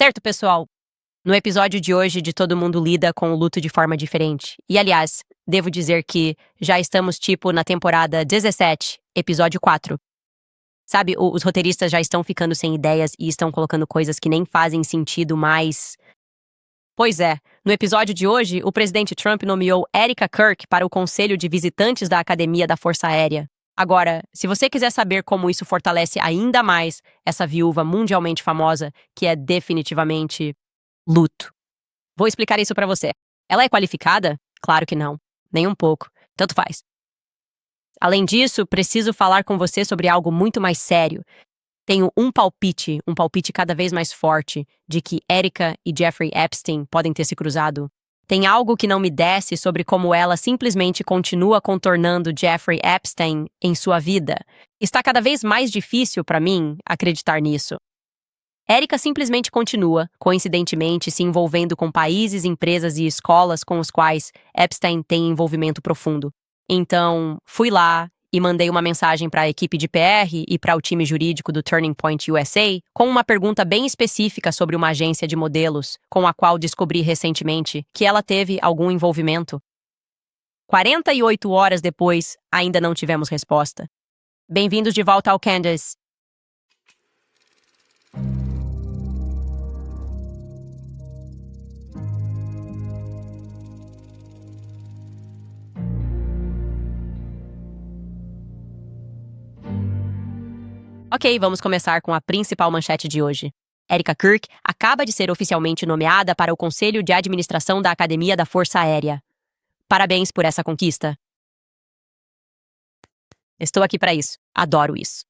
Certo, pessoal? No episódio de hoje de Todo Mundo Lida com o Luto de Forma Diferente. E, aliás, devo dizer que já estamos, na temporada 17, episódio 4. Sabe, os roteiristas já estão ficando sem ideias e estão colocando coisas que nem fazem sentido mais. Pois é, no episódio de hoje, o presidente Trump nomeou Erika Kirk para o Conselho de Visitantes da Academia da Força Aérea. Agora, se você quiser saber como isso fortalece ainda mais essa viúva mundialmente famosa, que é definitivamente luto. Vou explicar isso pra você. Ela é qualificada? Claro que não. Nem um pouco. Tanto faz. Além disso, preciso falar com você sobre algo muito mais sério. Tenho um palpite cada vez mais forte, de que Erika e Jeffrey Epstein podem ter se cruzado. Tem algo que não me desce sobre como ela simplesmente continua contornando Jeffrey Epstein em sua vida. Está cada vez mais difícil pra mim acreditar nisso. Erika simplesmente continua, coincidentemente, se envolvendo com países, empresas e escolas com os quais Epstein tem envolvimento profundo. Então, fui lá e mandei uma mensagem para a equipe de PR e para o time jurídico do Turning Point USA com uma pergunta bem específica sobre uma agência de modelos com a qual descobri recentemente que ela teve algum envolvimento. 48 horas depois, ainda não tivemos resposta. Bem-vindos de volta ao Candace. Ok, vamos começar com a principal manchete de hoje. Erika Kirk acaba de ser oficialmente nomeada para o Conselho de Administração da Academia da Força Aérea. Parabéns por essa conquista. Estou aqui para isso. Adoro isso.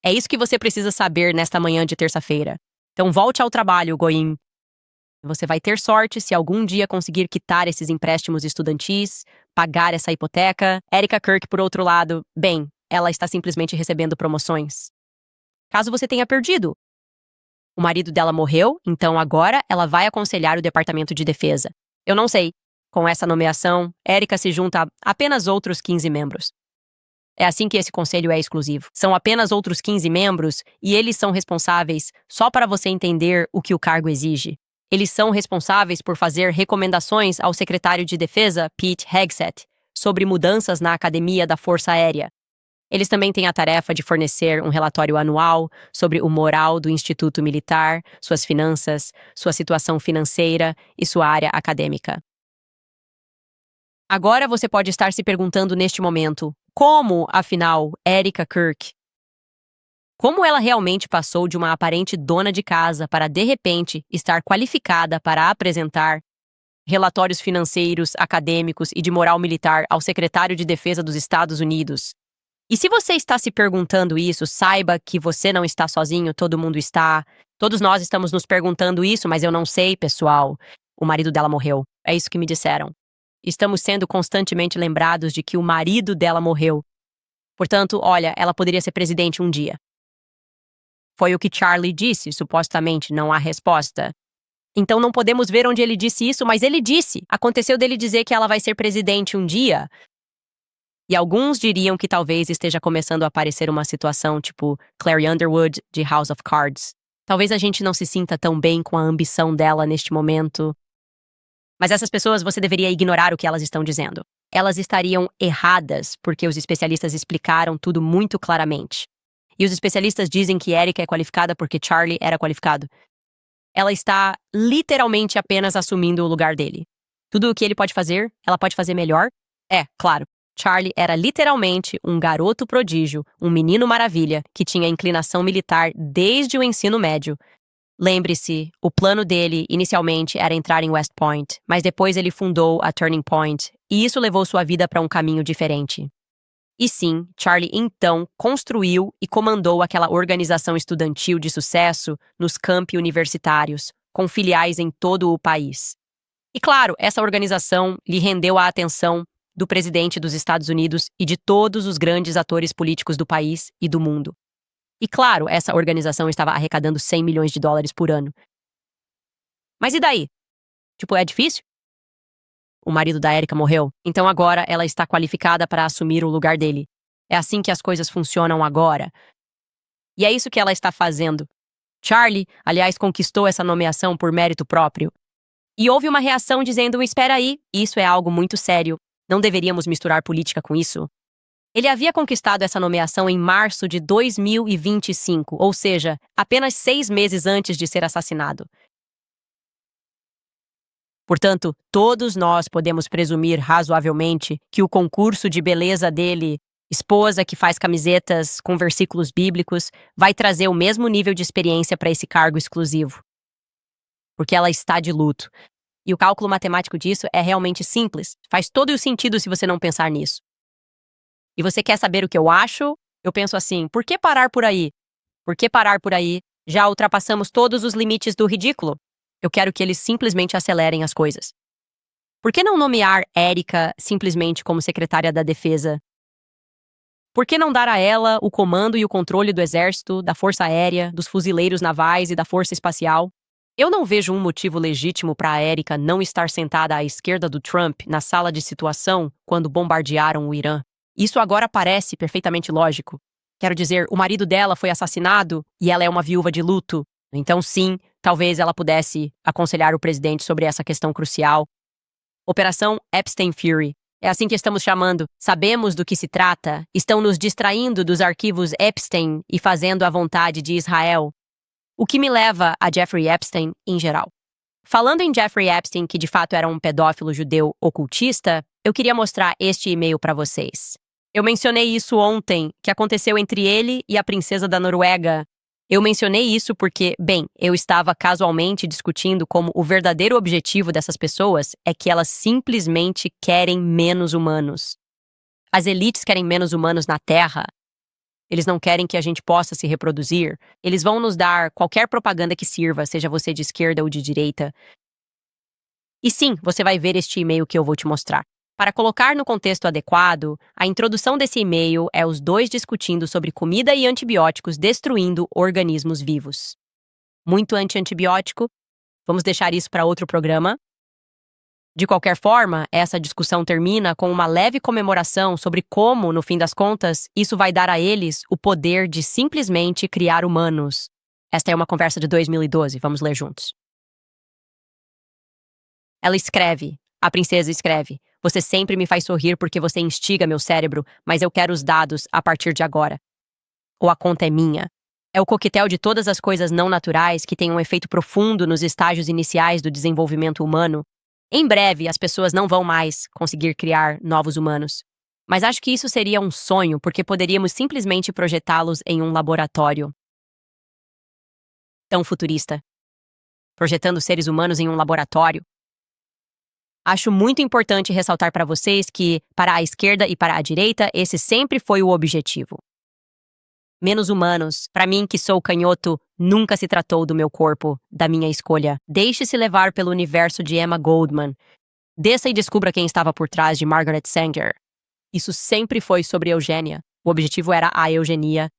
É isso que você precisa saber nesta manhã de terça-feira. Então volte ao trabalho, Goim. Você vai ter sorte se algum dia conseguir quitar esses empréstimos estudantis, pagar essa hipoteca. Erika Kirk, por outro lado, bem, ela está simplesmente recebendo promoções. Caso você tenha perdido, o marido dela morreu, então agora ela vai aconselhar o Departamento de Defesa. Eu não sei. Com essa nomeação, Erika se junta a apenas outros 15 membros. É assim que esse conselho é exclusivo. São apenas outros 15 membros e eles são responsáveis, só para você entender o que o cargo exige. Eles são responsáveis por fazer recomendações ao secretário de Defesa, Pete Hegseth, sobre mudanças na Academia da Força Aérea. Eles também têm a tarefa de fornecer um relatório anual sobre o moral do Instituto Militar, suas finanças, sua situação financeira e sua área acadêmica. Agora você pode estar se perguntando neste momento, como, afinal, Erika Kirk? Como ela realmente passou de uma aparente dona de casa para, de repente, estar qualificada para apresentar relatórios financeiros, acadêmicos e de moral militar ao secretário de Defesa dos Estados Unidos? E se você está se perguntando isso, saiba que você não está sozinho, todo mundo está. Todos nós estamos nos perguntando isso, mas eu não sei, pessoal. O marido dela morreu. É isso que me disseram. Estamos sendo constantemente lembrados de que o marido dela morreu. Portanto, olha, ela poderia ser presidente um dia. Foi o que Charlie disse, supostamente, não há resposta. Então não podemos ver onde ele disse isso, mas ele disse. Aconteceu dele dizer que ela vai ser presidente um dia. E alguns diriam que talvez esteja começando a aparecer uma situação tipo Clary Underwood de House of Cards. Talvez a gente não se sinta tão bem com a ambição dela neste momento. Mas essas pessoas você deveria ignorar o que elas estão dizendo. Elas estariam erradas porque os especialistas explicaram tudo muito claramente. E os especialistas dizem que Erika é qualificada porque Charlie era qualificado. Ela está literalmente apenas assumindo o lugar dele. Tudo o que ele pode fazer, ela pode fazer melhor? É, claro. Charlie era literalmente um garoto prodígio, um menino maravilha, que tinha inclinação militar desde o ensino médio. Lembre-se, o plano dele inicialmente era entrar em West Point, mas depois ele fundou a Turning Point, e isso levou sua vida para um caminho diferente. E sim, Charlie então construiu e comandou aquela organização estudantil de sucesso nos campi universitários, com filiais em todo o país. E claro, essa organização lhe rendeu a atenção do presidente dos Estados Unidos e de todos os grandes atores políticos do país e do mundo. E claro, essa organização estava arrecadando 100 milhões de dólares por ano. Mas e daí? É difícil? O marido da Erika morreu, então agora ela está qualificada para assumir o lugar dele. É assim que as coisas funcionam agora. E é isso que ela está fazendo. Charlie, aliás, conquistou essa nomeação por mérito próprio. E houve uma reação dizendo: espera aí, isso é algo muito sério. Não deveríamos misturar política com isso. Ele havia conquistado essa nomeação em março de 2025, ou seja, apenas 6 meses antes de ser assassinado. Portanto, todos nós podemos presumir razoavelmente que o concurso de beleza dele, esposa que faz camisetas com versículos bíblicos, vai trazer o mesmo nível de experiência para esse cargo exclusivo. Porque ela está de luto. E o cálculo matemático disso é realmente simples. Faz todo o sentido se você não pensar nisso. E você quer saber o que eu acho? Eu penso assim, por que parar por aí? Por que parar por aí? Já ultrapassamos todos os limites do ridículo. Eu quero que eles simplesmente acelerem as coisas. Por que não nomear Erika simplesmente como secretária da Defesa? Por que não dar a ela o comando e o controle do Exército, da Força Aérea, dos fuzileiros navais e da Força Espacial? Eu não vejo um motivo legítimo para a Erika não estar sentada à esquerda do Trump na sala de situação quando bombardearam o Irã. Isso agora parece perfeitamente lógico. Quero dizer, o marido dela foi assassinado e ela é uma viúva de luto. Então, sim, talvez ela pudesse aconselhar o presidente sobre essa questão crucial. Operação Epstein Fury. É assim que estamos chamando. Sabemos do que se trata. Estão nos distraindo dos arquivos Epstein e fazendo a vontade de Israel. O que me leva a Jeffrey Epstein em geral. Falando em Jeffrey Epstein, que de fato era um pedófilo judeu ocultista, eu queria mostrar este e-mail para vocês. Eu mencionei isso ontem, que aconteceu entre ele e a princesa da Noruega. Eu mencionei isso porque, bem, eu estava casualmente discutindo como o verdadeiro objetivo dessas pessoas é que elas simplesmente querem menos humanos. As elites querem menos humanos na Terra. Eles não querem que a gente possa se reproduzir. Eles vão nos dar qualquer propaganda que sirva, seja você de esquerda ou de direita. E sim, você vai ver este e-mail que eu vou te mostrar. Para colocar no contexto adequado, a introdução desse e-mail é os dois discutindo sobre comida e antibióticos destruindo organismos vivos. Muito anti-antibiótico? Vamos deixar isso para outro programa? De qualquer forma, essa discussão termina com uma leve comemoração sobre como, no fim das contas, isso vai dar a eles o poder de simplesmente criar humanos. Esta é uma conversa de 2012, vamos ler juntos. Ela escreve, a princesa escreve: você sempre me faz sorrir porque você instiga meu cérebro, mas eu quero os dados a partir de agora. Ou a conta é minha. É o coquetel de todas as coisas não naturais que têm um efeito profundo nos estágios iniciais do desenvolvimento humano. Em breve, as pessoas não vão mais conseguir criar novos humanos. Mas acho que isso seria um sonho, porque poderíamos simplesmente projetá-los em um laboratório. Tão futurista. Projetando seres humanos em um laboratório. Acho muito importante ressaltar para vocês que, para a esquerda e para a direita, esse sempre foi o objetivo. Menos humanos. Para mim, que sou canhoto, nunca se tratou do meu corpo, da minha escolha. Deixe-se levar pelo universo de Emma Goldman. Desça e descubra quem estava por trás de Margaret Sanger. Isso sempre foi sobre eugênia. O objetivo era a eugenia.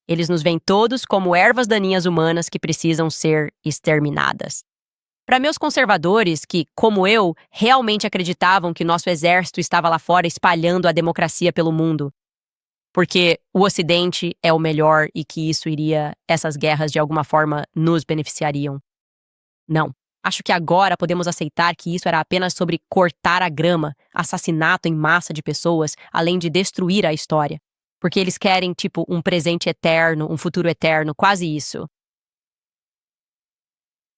Eles nos veem todos como ervas daninhas humanas que precisam ser exterminadas. Para meus conservadores, que, como eu, realmente acreditavam que nosso exército estava lá fora espalhando a democracia pelo mundo, porque o Ocidente é o melhor e que essas guerras de alguma forma nos beneficiariam. Não. Acho que agora podemos aceitar que isso era apenas sobre cortar a grama, assassinato em massa de pessoas, além de destruir a história. Porque eles querem, tipo, um presente eterno, um futuro eterno, quase isso.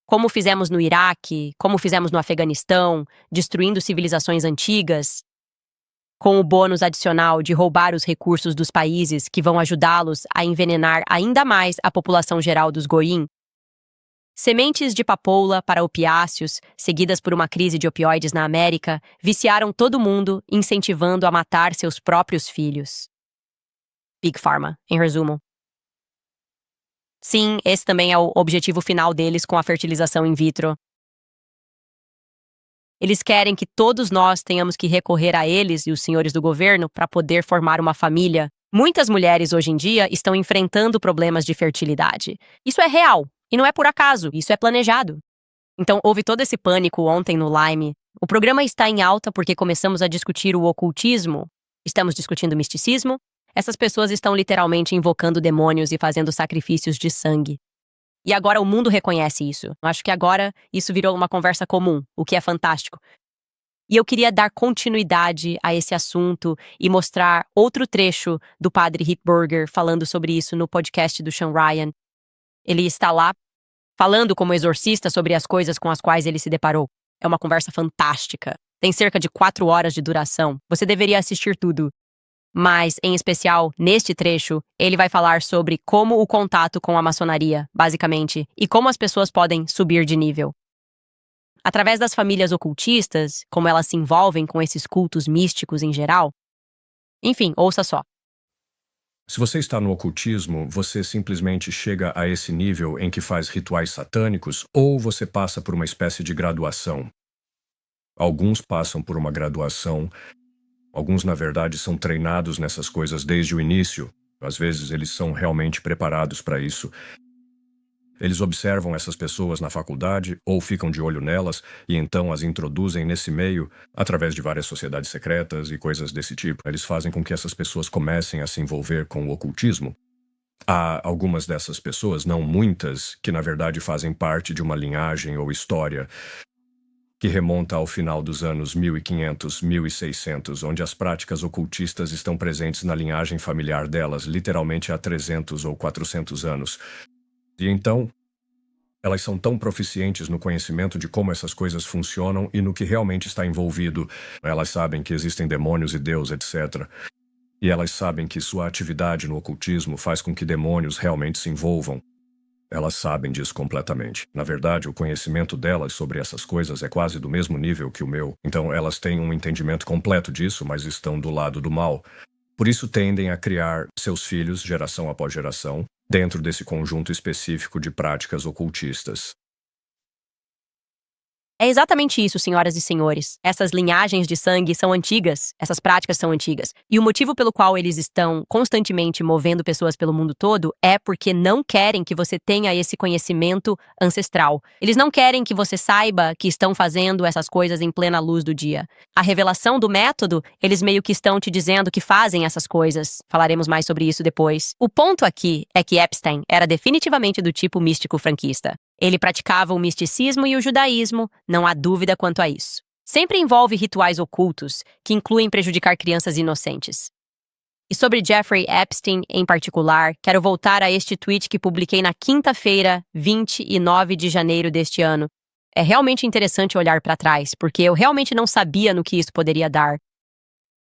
Como fizemos no Iraque, como fizemos no Afeganistão, destruindo civilizações antigas, com o bônus adicional de roubar os recursos dos países que vão ajudá-los a envenenar ainda mais a população geral dos Goim. Sementes de papoula para opiáceos, seguidas por uma crise de opioides na América, viciaram todo mundo, incentivando a matar seus próprios filhos. Big Pharma, em resumo. Sim, esse também é o objetivo final deles com a fertilização in vitro. Eles querem que todos nós tenhamos que recorrer a eles e os senhores do governo para poder formar uma família. Muitas mulheres hoje em dia estão enfrentando problemas de fertilidade. Isso é real, e não é por acaso, isso é planejado. Então, houve todo esse pânico ontem no Lime. O programa está em alta porque começamos a discutir o ocultismo. Estamos discutindo misticismo. Essas pessoas estão literalmente invocando demônios e fazendo sacrifícios de sangue. E agora o mundo reconhece isso. Eu acho que agora isso virou uma conversa comum, o que é fantástico. E eu queria dar continuidade a esse assunto e mostrar outro trecho do padre Hitburger falando sobre isso no podcast do Sean Ryan. Ele está lá falando como exorcista sobre as coisas com as quais ele se deparou. É uma conversa fantástica. Tem cerca de 4 horas de duração. Você deveria assistir tudo. Mas, em especial, neste trecho, ele vai falar sobre como o contato com a maçonaria, basicamente, e como as pessoas podem subir de nível. Através das famílias ocultistas, como elas se envolvem com esses cultos místicos em geral. Enfim, ouça só. Se você está no ocultismo, você simplesmente chega a esse nível em que faz rituais satânicos ou você passa por uma espécie de graduação. Alguns passam por uma graduação, alguns, na verdade, são treinados nessas coisas desde o início. Às vezes, eles são realmente preparados para isso. Eles observam essas pessoas na faculdade ou ficam de olho nelas e então as introduzem nesse meio através de várias sociedades secretas e coisas desse tipo. Eles fazem com que essas pessoas comecem a se envolver com o ocultismo. Há algumas dessas pessoas, não muitas, que na verdade fazem parte de uma linhagem ou história que remonta ao final dos anos 1500, 1600, onde as práticas ocultistas estão presentes na linhagem familiar delas, literalmente há 300 ou 400 anos. E então, elas são tão proficientes no conhecimento de como essas coisas funcionam e no que realmente está envolvido. Elas sabem que existem demônios e Deus, etc. E elas sabem que sua atividade no ocultismo faz com que demônios realmente se envolvam. Elas sabem disso completamente. Na verdade, o conhecimento delas sobre essas coisas é quase do mesmo nível que o meu. Então, elas têm um entendimento completo disso, mas estão do lado do mal. Por isso, tendem a criar seus filhos, geração após geração, dentro desse conjunto específico de práticas ocultistas. É exatamente isso, senhoras e senhores. Essas linhagens de sangue são antigas, essas práticas são antigas. E o motivo pelo qual eles estão constantemente movendo pessoas pelo mundo todo é porque não querem que você tenha esse conhecimento ancestral. Eles não querem que você saiba que estão fazendo essas coisas em plena luz do dia. A revelação do método, eles meio que estão te dizendo que fazem essas coisas. Falaremos mais sobre isso depois. O ponto aqui é que Epstein era definitivamente do tipo místico franquista. Ele praticava o misticismo e o judaísmo, não há dúvida quanto a isso. Sempre envolve rituais ocultos, que incluem prejudicar crianças inocentes. E sobre Jeffrey Epstein em particular, quero voltar a este tweet que publiquei na quinta-feira, 29 de janeiro deste ano. É realmente interessante olhar para trás, porque eu realmente não sabia no que isso poderia dar.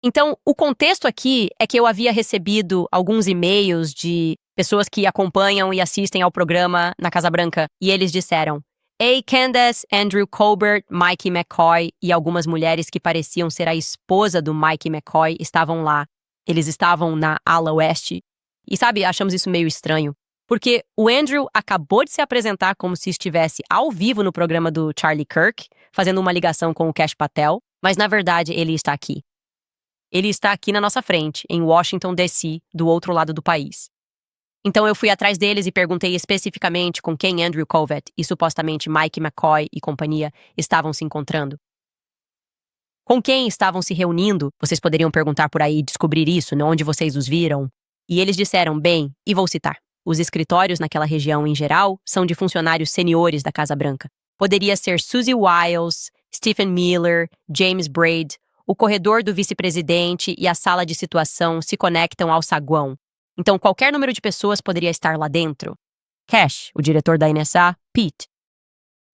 Então, o contexto aqui é que eu havia recebido alguns e-mails de pessoas que acompanham e assistem ao programa na Casa Branca, e eles disseram: Ei, Candace, Andrew Colbert, Mike McCoy e algumas mulheres que pareciam ser a esposa do Mike McCoy estavam lá. Eles estavam na ala oeste. E sabe, achamos isso meio estranho, porque o Andrew acabou de se apresentar como se estivesse ao vivo no programa do Charlie Kirk, fazendo uma ligação com o Kash Patel, mas na verdade ele está aqui. Ele está aqui na nossa frente, em Washington, D.C., do outro lado do país. Então eu fui atrás deles e perguntei especificamente com quem Andrew Colbert e supostamente Mike McCoy e companhia estavam se encontrando. Com quem estavam se reunindo? Vocês poderiam perguntar por aí e descobrir isso, onde vocês os viram. E eles disseram, bem, e vou citar, os escritórios naquela região em geral são de funcionários seniores da Casa Branca. Poderia ser Susie Wiles, Stephen Miller, James Braid. O corredor do vice-presidente e a sala de situação se conectam ao saguão. Então, qualquer número de pessoas poderia estar lá dentro. Cash, o diretor da NSA, Pete.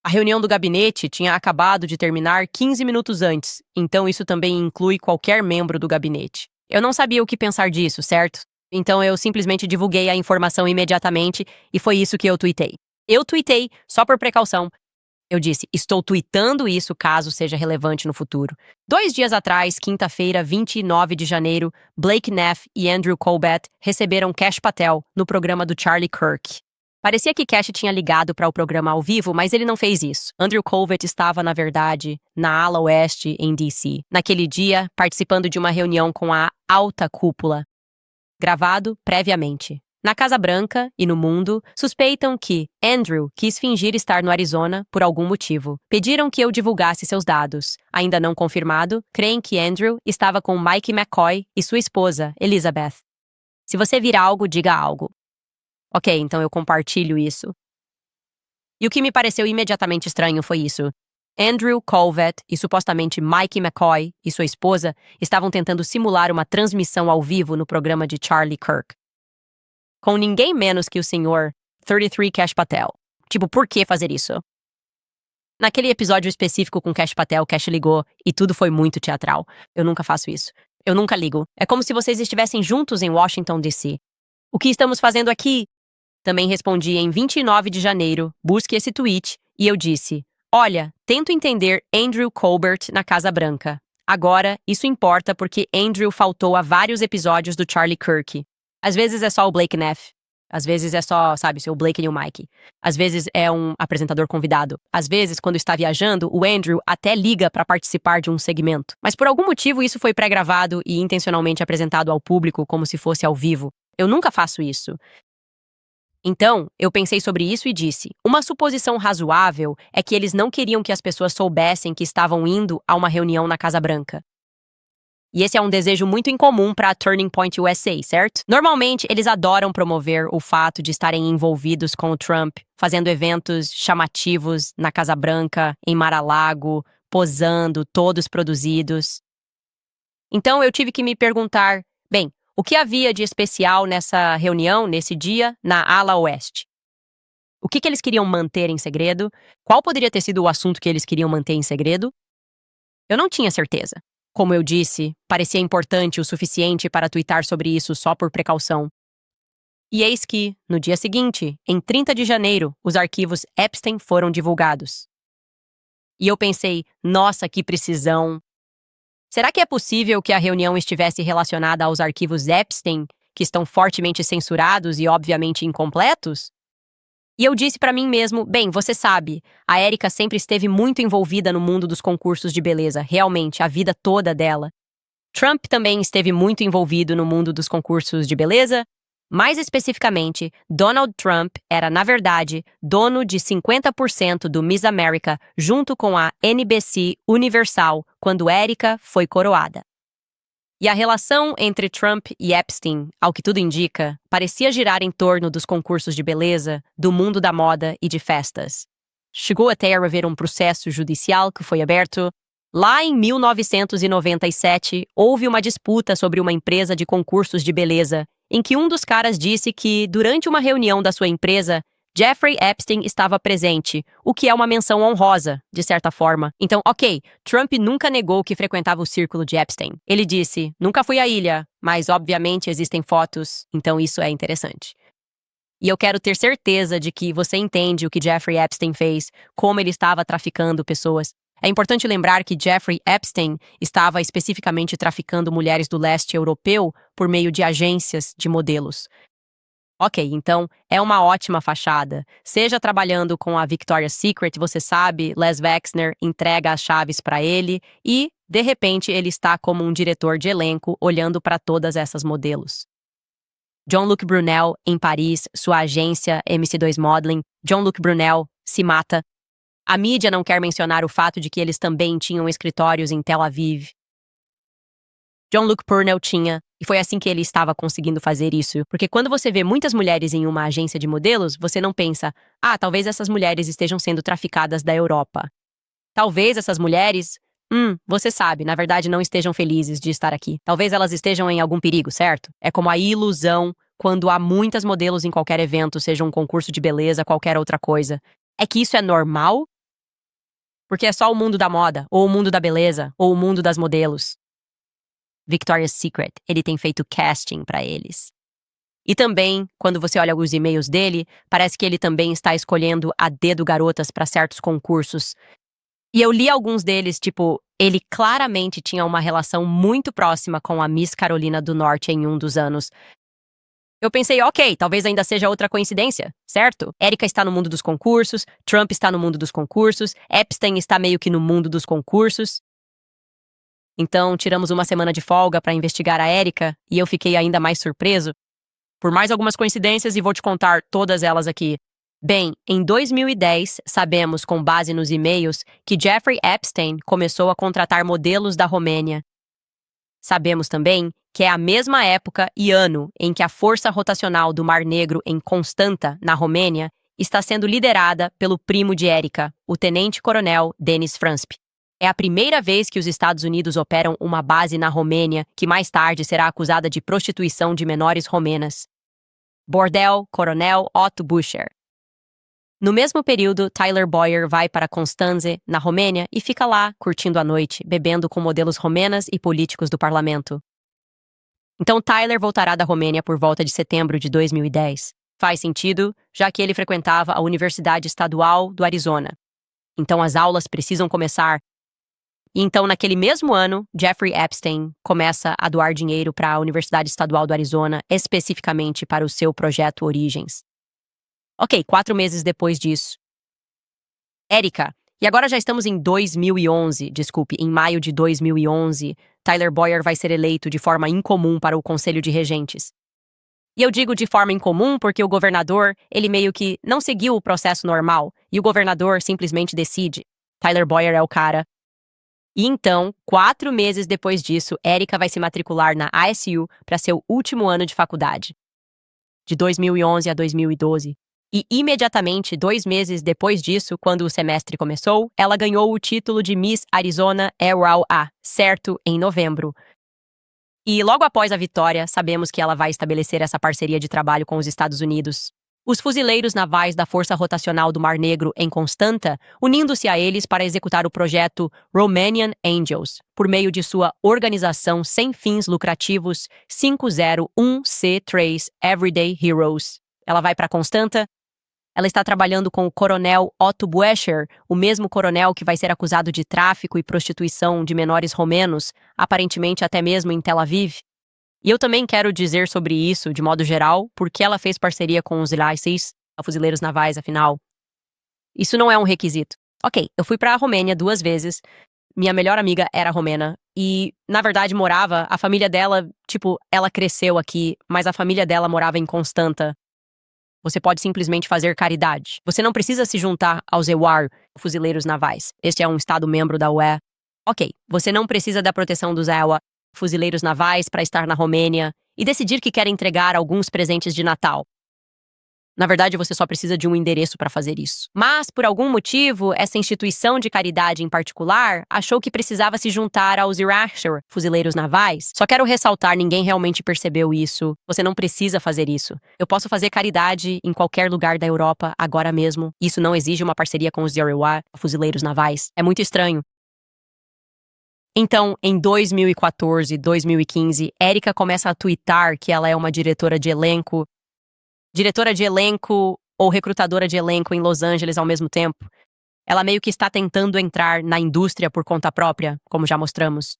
A reunião do gabinete tinha acabado de terminar 15 minutos antes, então isso também inclui qualquer membro do gabinete. Eu não sabia o que pensar disso, certo? Então eu simplesmente divulguei a informação imediatamente e foi isso que eu tuitei. Eu tuitei, só por precaução. Eu disse, estou tuitando isso caso seja relevante no futuro. 2 dias atrás, quinta-feira, 29 de janeiro, Blake Neff e Andrew Colbert receberam Kash Patel no programa do Charlie Kirk. Parecia que Kash tinha ligado para o programa ao vivo, mas ele não fez isso. Andrew Colbert estava, na verdade, na ala oeste em D.C. Naquele dia, participando de uma reunião com a alta cúpula. Gravado previamente. Na Casa Branca e no mundo, suspeitam que Andrew quis fingir estar no Arizona por algum motivo. Pediram que eu divulgasse seus dados. Ainda não confirmado, creem que Andrew estava com Mike McCoy e sua esposa, Elizabeth. Se você vir algo, diga algo. Ok, então eu compartilho isso. E o que me pareceu imediatamente estranho foi isso. Andrew Colvett e supostamente Mike McCoy e sua esposa estavam tentando simular uma transmissão ao vivo no programa de Charlie Kirk, com ninguém menos que o senhor 33 Cash Patel. Tipo, por que fazer isso? Naquele episódio específico com Cash Patel, Cash ligou e tudo foi muito teatral. Eu nunca faço isso. Eu nunca ligo. É como se vocês estivessem juntos em Washington, D.C. O que estamos fazendo aqui? Também respondi em 29 de janeiro, busque esse tweet, e eu disse: olha, tento entender Andrew Colbert na Casa Branca. Agora, isso importa porque Andrew faltou a vários episódios do Charlie Kirk. Às vezes é só o Blake Neff. Às vezes é só, sabe, o Blake e o Mike. Às vezes é um apresentador convidado. Às vezes, quando está viajando, o Andrew até liga para participar de um segmento. Mas por algum motivo isso foi pré-gravado e intencionalmente apresentado ao público como se fosse ao vivo. Eu nunca faço isso. Então, eu pensei sobre isso e disse: uma suposição razoável é que eles não queriam que as pessoas soubessem que estavam indo a uma reunião na Casa Branca. E esse é um desejo muito incomum para a Turning Point USA, certo? Normalmente, eles adoram promover o fato de estarem envolvidos com o Trump, fazendo eventos chamativos na Casa Branca, em Mar-a-Lago, posando, todos produzidos. Então, eu tive que me perguntar, bem, o que havia de especial nessa reunião, nesse dia, na ala oeste? O que eles queriam manter em segredo? Qual poderia ter sido o assunto que eles queriam manter em segredo? Eu não tinha certeza. Como eu disse, parecia importante o suficiente para tuitar sobre isso só por precaução. E eis que, no dia seguinte, em 30 de janeiro, os arquivos Epstein foram divulgados. E eu pensei, nossa, que precisão! Será que é possível que a reunião estivesse relacionada aos arquivos Epstein, que estão fortemente censurados e obviamente incompletos? E eu disse para mim mesmo, bem, você sabe, a Erika sempre esteve muito envolvida no mundo dos concursos de beleza, realmente, a vida toda dela. Trump também esteve muito envolvido no mundo dos concursos de beleza. Mais especificamente, Donald Trump era, na verdade, dono de 50% do Miss America junto com a NBC Universal quando Erika foi coroada. E a relação entre Trump e Epstein, ao que tudo indica, parecia girar em torno dos concursos de beleza, do mundo da moda e de festas. Chegou até a haver um processo judicial que foi aberto. Lá em 1997, houve uma disputa sobre uma empresa de concursos de beleza, em que um dos caras disse que, durante uma reunião da sua empresa, Jeffrey Epstein estava presente, o que é uma menção honrosa, de certa forma. Então, ok, Trump nunca negou que frequentava o círculo de Epstein. Ele disse, nunca fui à ilha, mas obviamente existem fotos, então isso é interessante. E eu quero ter certeza de que você entende o que Jeffrey Epstein fez, como ele estava traficando pessoas. É importante lembrar que Jeffrey Epstein estava especificamente traficando mulheres do leste europeu por meio de agências de modelos. Ok, então é uma ótima fachada. Seja trabalhando com a Victoria's Secret, você sabe, Les Wexner entrega as chaves para ele e, de repente, ele está como um diretor de elenco olhando para todas essas modelos. Jean-Luc Brunel, em Paris, sua agência MC2 Modeling, Jean-Luc Brunel se mata. A mídia não quer mencionar o fato de que eles também tinham escritórios em Tel Aviv. Jean-Luc Brunel tinha, e foi assim que ele estava conseguindo fazer isso, porque quando você vê muitas mulheres em uma agência de modelos, você não pensa, talvez essas mulheres estejam sendo traficadas da Europa. Talvez essas mulheres, você sabe, na verdade não estejam felizes de estar aqui. Talvez elas estejam em algum perigo, certo? É como a ilusão quando há muitas modelos em qualquer evento, seja um concurso de beleza, qualquer outra coisa. É que isso é normal? Porque é só o mundo da moda, ou o mundo da beleza, ou o mundo das modelos. Victoria's Secret, ele tem feito casting para eles. E também, quando você olha os e-mails dele, parece que ele também está escolhendo a dedo garotas para certos concursos. E eu li alguns deles, tipo, ele claramente tinha uma relação muito próxima com a Miss Carolina do Norte em um dos anos. Eu pensei, ok, talvez ainda seja outra coincidência, certo? Erika está no mundo dos concursos, Trump está no mundo dos concursos, Epstein está meio que no mundo dos concursos. Então, tiramos uma semana de folga para investigar a Erika e eu fiquei ainda mais surpreso por mais algumas coincidências e vou te contar todas elas aqui. Bem, em 2010, sabemos, com base nos e-mails, que Jeffrey Epstein começou a contratar modelos da Romênia. Sabemos também que é a mesma época e ano em que a força rotacional do Mar Negro em Constanta, na Romênia, está sendo liderada pelo primo de Erika, o tenente-coronel Denis Fransp. É a primeira vez que os Estados Unidos operam uma base na Romênia, que mais tarde será acusada de prostituição de menores romenas. Bordel, Coronel Otto Bucher. No mesmo período, Tyler Boyer vai para Constanze, na Romênia, e fica lá, curtindo a noite, bebendo com modelos romenas e políticos do parlamento. Então Tyler voltará da Romênia por volta de setembro de 2010. Faz sentido, já que ele frequentava a Universidade Estadual do Arizona. Então as aulas precisam começar. E então, naquele mesmo ano, Jeffrey Epstein começa a doar dinheiro para a Universidade Estadual do Arizona, especificamente para o seu projeto Origens. Ok, 4 meses depois disso. Erika. E agora já estamos em 2011, em maio de 2011, Tyler Boyer vai ser eleito de forma incomum para o Conselho de Regentes. E eu digo de forma incomum porque o governador, ele meio que não seguiu o processo normal, e o governador simplesmente decide. Tyler Boyer é o cara. E então, 4 meses depois disso, Erika vai se matricular na ASU para seu último ano de faculdade. De 2011 a 2012. E imediatamente, 2 meses depois disso, quando o semestre começou, ela ganhou o título de Miss Arizona ERAL-A, certo, em novembro. E logo após a vitória, sabemos que ela vai estabelecer essa parceria de trabalho com os Estados Unidos. Os fuzileiros navais da Força Rotacional do Mar Negro em Constanta, unindo-se a eles para executar o projeto Romanian Angels, por meio de sua organização sem fins lucrativos 501C3 Everyday Heroes. Ela vai para Constanta. Ela está trabalhando com o coronel Otto Bucher, o mesmo coronel que vai ser acusado de tráfico e prostituição de menores romenos, aparentemente até mesmo em Tel Aviv. E eu também quero dizer sobre isso, de modo geral, porque ela fez parceria com os ICES, fuzileiros navais, afinal. Isso não é um requisito. Ok, eu fui para a Romênia 2 vezes. Minha melhor amiga era romena e, na verdade, a família dela, ela cresceu aqui, mas a família dela morava em Constanta. Você pode simplesmente fazer caridade. Você não precisa se juntar aos EWAR, fuzileiros navais. Este é um estado membro da UE. Ok, você não precisa da proteção dos EWA, fuzileiros navais, para estar na Romênia e decidir que quer entregar alguns presentes de Natal. Na verdade, você só precisa de um endereço para fazer isso. Mas, por algum motivo, essa instituição de caridade em particular achou que precisava se juntar aos Iraqshire, fuzileiros navais. Só quero ressaltar, ninguém realmente percebeu isso. Você não precisa fazer isso. Eu posso fazer caridade em qualquer lugar da Europa, agora mesmo. Isso não exige uma parceria com os Iowa, fuzileiros navais. É muito estranho. Então, em 2014, 2015, Erika começa a twittar que ela é uma diretora de elenco ou recrutadora de elenco em Los Angeles ao mesmo tempo. Ela meio que está tentando entrar na indústria por conta própria, como já mostramos.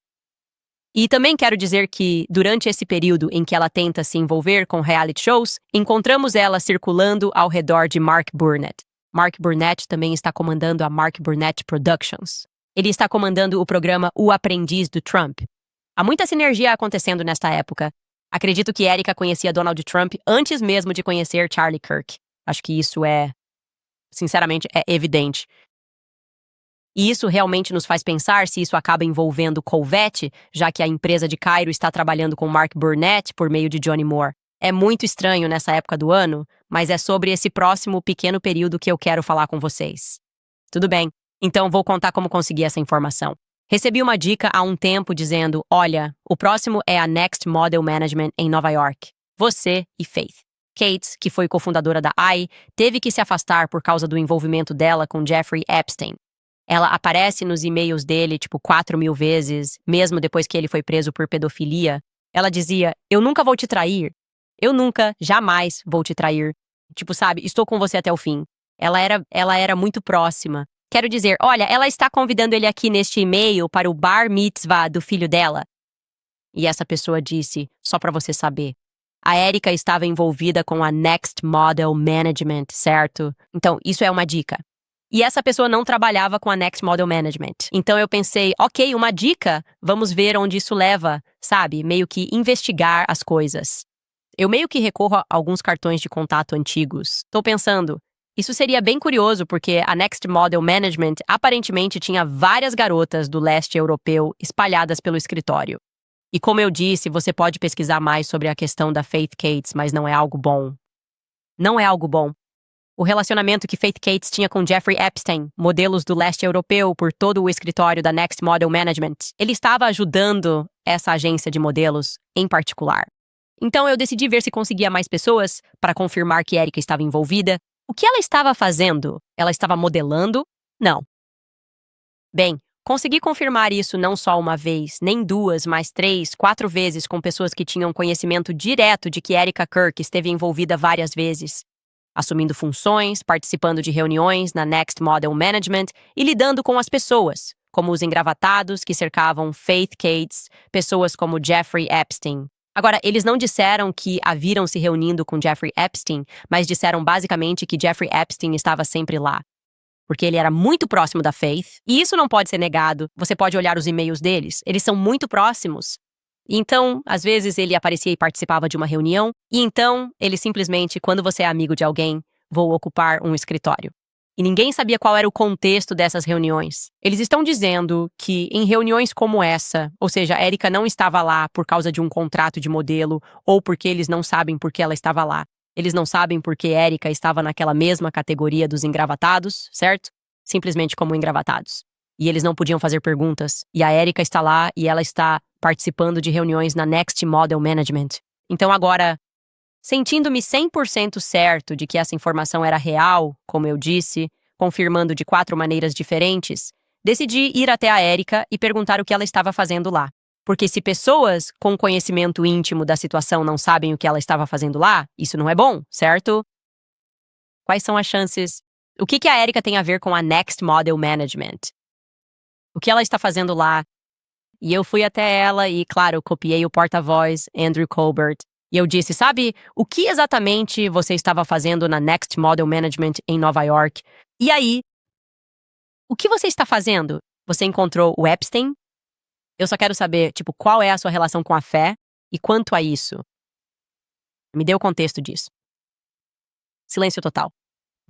E também quero dizer que, durante esse período em que ela tenta se envolver com reality shows, encontramos ela circulando ao redor de Mark Burnett. Mark Burnett também está comandando a Mark Burnett Productions. Ele está comandando o programa O Aprendiz do Trump. Há muita sinergia acontecendo nesta época. Acredito que Erika conhecia Donald Trump antes mesmo de conhecer Charlie Kirk. Acho que isso sinceramente, é evidente. E isso realmente nos faz pensar se isso acaba envolvendo Colvette, já que a empresa de Cairo está trabalhando com Mark Burnett por meio de Johnny Moore. É muito estranho nessa época do ano, mas é sobre esse próximo pequeno período que eu quero falar com vocês. Tudo bem, então vou contar como consegui essa informação. Recebi uma dica há um tempo dizendo, olha, o próximo é a Next Model Management em Nova York. Você e Faith. Kate, que foi cofundadora da AI, teve que se afastar por causa do envolvimento dela com Jeffrey Epstein. Ela aparece nos e-mails dele, 4.000 vezes, mesmo depois que ele foi preso por pedofilia. Ela dizia, eu nunca vou te trair. Eu nunca, jamais vou te trair. Estou com você até o fim. Ela era muito próxima. Quero dizer, olha, ela está convidando ele aqui neste e-mail para o bar mitzvah do filho dela. E essa pessoa disse, só para você saber, a Erika estava envolvida com a Next Model Management, certo? Então, isso é uma dica. E essa pessoa não trabalhava com a Next Model Management. Então eu pensei, ok, uma dica, vamos ver onde isso leva, sabe? Meio que investigar as coisas. Eu meio que recorro a alguns cartões de contato antigos. Estou pensando, isso seria bem curioso porque a Next Model Management aparentemente tinha várias garotas do leste europeu espalhadas pelo escritório. E como eu disse, você pode pesquisar mais sobre a questão da Faith Cates, mas não é algo bom. Não é algo bom. O relacionamento que Faith Cates tinha com Jeffrey Epstein, modelos do leste europeu por todo o escritório da Next Model Management. Ele estava ajudando essa agência de modelos em particular. Então eu decidi ver se conseguia mais pessoas para confirmar que Erika estava envolvida. O que ela estava fazendo? Ela estava modelando? Não. Bem, consegui confirmar isso não só uma vez, nem duas, mas 3, 4 vezes com pessoas que tinham conhecimento direto de que Erika Kirk esteve envolvida várias vezes, assumindo funções, participando de reuniões na Next Model Management e lidando com as pessoas, como os engravatados que cercavam Faith Cates, pessoas como Jeffrey Epstein. Agora, eles não disseram que a viram se reunindo com Jeffrey Epstein, mas disseram basicamente que Jeffrey Epstein estava sempre lá, porque ele era muito próximo da Faith, e isso não pode ser negado. Você pode olhar os e-mails deles, eles são muito próximos. Então, às vezes ele aparecia e participava de uma reunião, e então ele simplesmente, quando você é amigo de alguém, vou ocupar um escritório. E ninguém sabia qual era o contexto dessas reuniões. Eles estão dizendo que em reuniões como essa, ou seja, a Erika não estava lá por causa de um contrato de modelo ou porque eles não sabem por que ela estava lá. Eles não sabem por que Erika estava naquela mesma categoria dos engravatados, certo? Simplesmente como engravatados. E eles não podiam fazer perguntas. E a Erika está lá e ela está participando de reuniões na Next Model Management. Então agora, sentindo-me 100% certo de que essa informação era real, como eu disse, confirmando de 4 maneiras diferentes, decidi ir até a Erika e perguntar o que ela estava fazendo lá. Porque se pessoas com conhecimento íntimo da situação não sabem o que ela estava fazendo lá, isso não é bom, certo? Quais são as chances? O que a Erika tem a ver com a Next Model Management? O que ela está fazendo lá? E eu fui até ela e, claro, copiei o porta-voz, Andrew Colbert, e eu disse, sabe, o que exatamente você estava fazendo na Next Model Management em Nova York? E aí, o que você está fazendo? Você encontrou o Epstein? Eu só quero saber, qual é a sua relação com a fé e quanto a isso. Me dê o contexto disso. Silêncio total.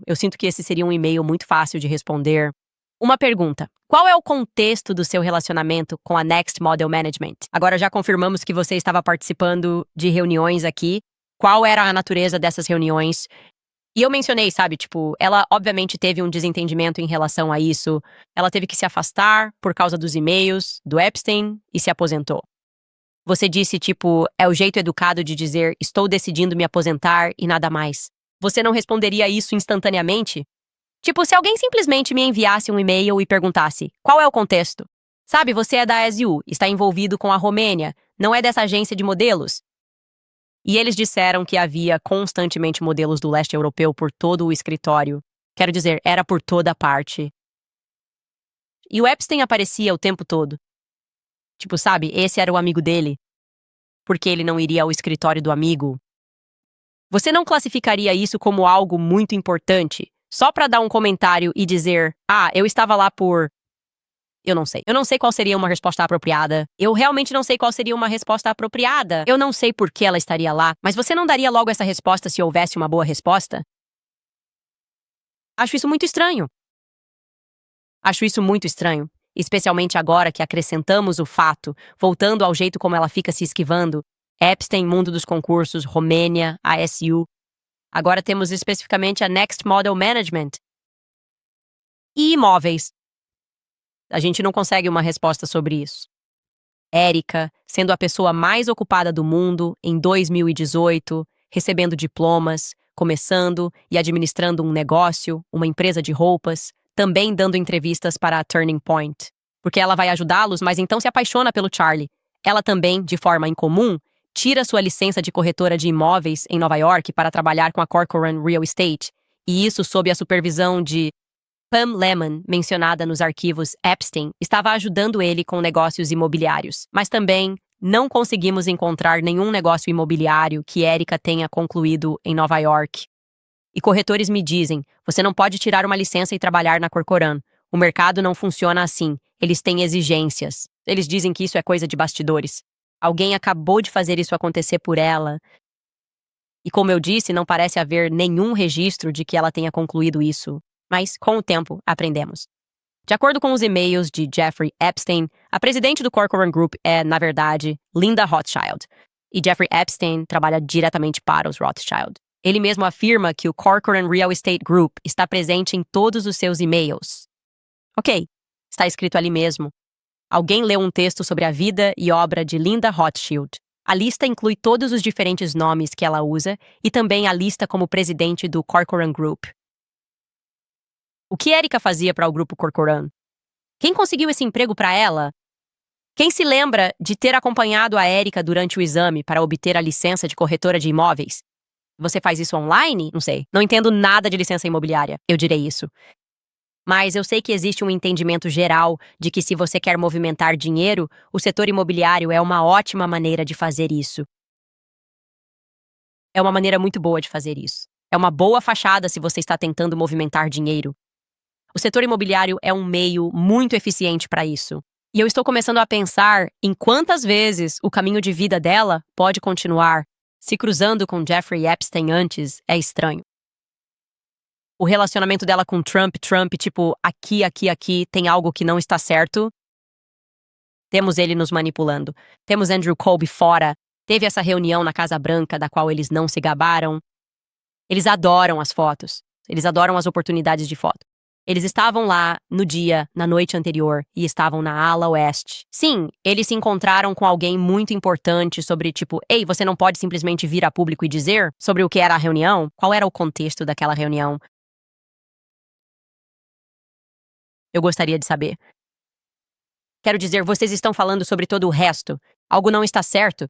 Eu sinto que esse seria um e-mail muito fácil de responder. Uma pergunta. Qual é o contexto do seu relacionamento com a Next Model Management? Agora já confirmamos que você estava participando de reuniões aqui. Qual era a natureza dessas reuniões? E eu mencionei, sabe, ela obviamente teve um desentendimento em relação a isso. Ela teve que se afastar por causa dos e-mails do Epstein e se aposentou. Você disse, é o jeito educado de dizer estou decidindo me aposentar e nada mais. Você não responderia isso instantaneamente? Se alguém simplesmente me enviasse um e-mail e perguntasse, qual é o contexto? Sabe, você é da SU, está envolvido com a Romênia, não é dessa agência de modelos? E eles disseram que havia constantemente modelos do leste europeu por todo o escritório. Quero dizer, era por toda parte. E o Epstein aparecia o tempo todo. Sabe, esse era o amigo dele. Porque ele não iria ao escritório do amigo. Você não classificaria isso como algo muito importante? Só para dar um comentário e dizer, eu estava lá por... Eu não sei. Eu não sei qual seria uma resposta apropriada. Eu realmente não sei qual seria uma resposta apropriada. Eu não sei por que ela estaria lá. Mas você não daria logo essa resposta se houvesse uma boa resposta? Acho isso muito estranho. Acho isso muito estranho. Especialmente agora que acrescentamos o fato, voltando ao jeito como ela fica se esquivando. Epstein, mundo dos concursos, Romênia, ASU. Agora temos especificamente a Next Model Management. E imóveis. A gente não consegue uma resposta sobre isso. Erika, sendo a pessoa mais ocupada do mundo em 2018, recebendo diplomas, começando e administrando um negócio, uma empresa de roupas, também dando entrevistas para a Turning Point. Porque ela vai ajudá-los, mas então se apaixona pelo Charlie. Ela também, de forma incomum, tira sua licença de corretora de imóveis em Nova York para trabalhar com a Corcoran Real Estate, e isso sob a supervisão de Pam Lehman, mencionada nos arquivos Epstein, estava ajudando ele com negócios imobiliários. Mas também não conseguimos encontrar nenhum negócio imobiliário que Erika tenha concluído em Nova York. E corretores me dizem, você não pode tirar uma licença e trabalhar na Corcoran. O mercado não funciona assim. Eles têm exigências. Eles dizem que isso é coisa de bastidores. Alguém acabou de fazer isso acontecer por ela. E como eu disse, não parece haver nenhum registro de que ela tenha concluído isso. Mas, com o tempo, aprendemos. De acordo com os e-mails de Jeffrey Epstein, a presidente do Corcoran Group é, na verdade, Linda Rothschild. E Jeffrey Epstein trabalha diretamente para os Rothschild. Ele mesmo afirma que o Corcoran Real Estate Group está presente em todos os seus e-mails. Ok, está escrito ali mesmo. Alguém leu um texto sobre a vida e obra de Linda Rothschild. A lista inclui todos os diferentes nomes que ela usa e também a lista como presidente do Corcoran Group. O que Erika fazia para o grupo Corcoran? Quem conseguiu esse emprego para ela? Quem se lembra de ter acompanhado a Erika durante o exame para obter a licença de corretora de imóveis? Você faz isso online? Não sei. Não entendo nada de licença imobiliária. Eu direi isso. Mas eu sei que existe um entendimento geral de que se você quer movimentar dinheiro, o setor imobiliário é uma ótima maneira de fazer isso. É uma maneira muito boa de fazer isso. É uma boa fachada se você está tentando movimentar dinheiro. O setor imobiliário é um meio muito eficiente para isso. E eu estou começando a pensar em quantas vezes o caminho de vida dela pode continuar se cruzando com Jeffrey Epstein antes é estranho. O relacionamento dela com Trump, tipo, aqui, tem algo que não está certo. Temos ele nos manipulando. Temos Andrew Colby fora. Teve essa reunião na Casa Branca da qual eles não se gabaram. Eles adoram as fotos. Eles adoram as oportunidades de foto. Eles estavam lá no dia, na noite anterior, e estavam na ala oeste. Sim, eles se encontraram com alguém muito importante sobre, tipo, ei, você não pode simplesmente vir a público e dizer sobre o que era a reunião? Qual era o contexto daquela reunião? Eu gostaria de saber. Quero dizer, vocês estão falando sobre todo o resto. Algo não está certo?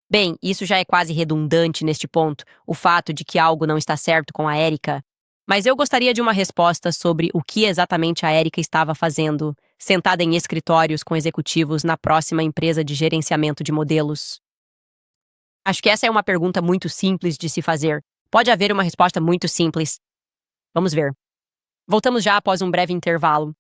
Bem, isso já é quase redundante neste ponto, o fato de que algo não está certo com a Erika. Mas eu gostaria de uma resposta sobre o que exatamente a Erika estava fazendo, sentada em escritórios com executivos na próxima empresa de gerenciamento de modelos. Acho que essa é uma pergunta muito simples de se fazer. Pode haver uma resposta muito simples. Vamos ver. Voltamos já após um breve intervalo.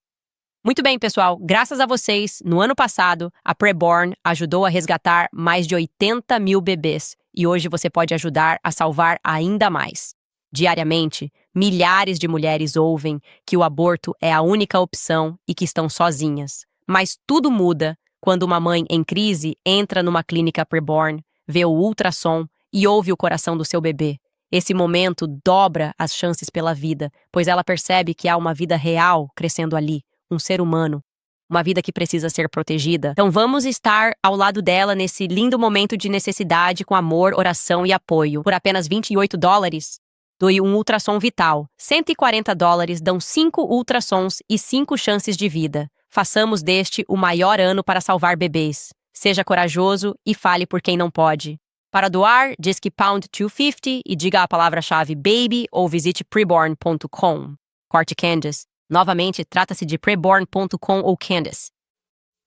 Muito bem, pessoal. Graças a vocês, no ano passado, a Preborn ajudou a resgatar mais de 80 mil bebês e hoje você pode ajudar a salvar ainda mais. Diariamente, milhares de mulheres ouvem que o aborto é a única opção e que estão sozinhas. Mas tudo muda quando uma mãe em crise entra numa clínica Preborn, vê o ultrassom e ouve o coração do seu bebê. Esse momento dobra as chances pela vida, pois ela percebe que há uma vida real crescendo ali, um ser humano, uma vida que precisa ser protegida. Então vamos estar ao lado dela nesse lindo momento de necessidade com amor, oração e apoio. Por apenas $28, doe um ultrassom vital. $140 dão 5 ultrassons e 5 chances de vida. Façamos deste o maior ano para salvar bebês. Seja corajoso e fale por quem não pode. Para doar, disque pound 250 e diga a palavra-chave baby ou visite preborn.com. Corte Candace. Novamente, trata-se de preborn.com ou Candace.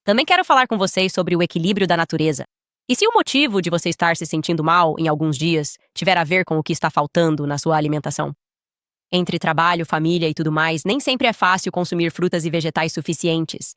Também quero falar com vocês sobre o equilíbrio da natureza. E se o motivo de você estar se sentindo mal em alguns dias tiver a ver com o que está faltando na sua alimentação? Entre trabalho, família e tudo mais, nem sempre é fácil consumir frutas e vegetais suficientes.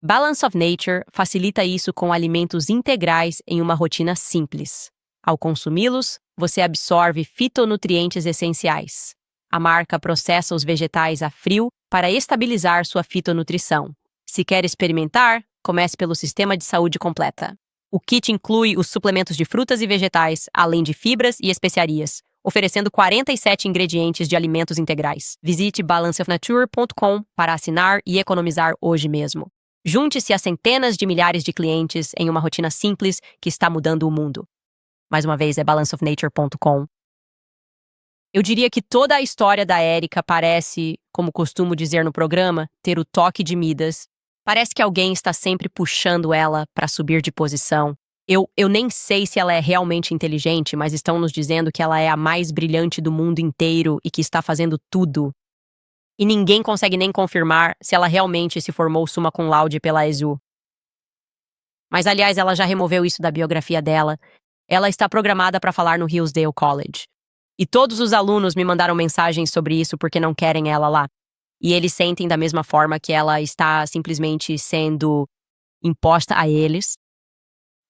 Balance of Nature facilita isso com alimentos integrais em uma rotina simples. Ao consumi-los, você absorve fitonutrientes essenciais. A marca processa os vegetais a frio para estabilizar sua fitonutrição. Se quer experimentar, comece pelo Sistema de Saúde Completa. O kit inclui os suplementos de frutas e vegetais, além de fibras e especiarias, oferecendo 47 ingredientes de alimentos integrais. Visite balanceofnature.com para assinar e economizar hoje mesmo. Junte-se a centenas de milhares de clientes em uma rotina simples que está mudando o mundo. Mais uma vez, é balanceofnature.com. Eu diria que toda a história da Erika parece, como costumo dizer no programa, ter o toque de Midas. Parece que alguém está sempre puxando ela para subir de posição. Eu nem sei se ela é realmente inteligente, mas estão nos dizendo que ela é a mais brilhante do mundo inteiro e que está fazendo tudo. E ninguém consegue nem confirmar se ela realmente se formou summa cum laude pela ESU. Mas, aliás, ela já removeu isso da biografia dela. Ela está programada para falar no Hillsdale College. E todos os alunos me mandaram mensagens sobre isso porque não querem ela lá. E eles sentem da mesma forma que ela está simplesmente sendo imposta a eles.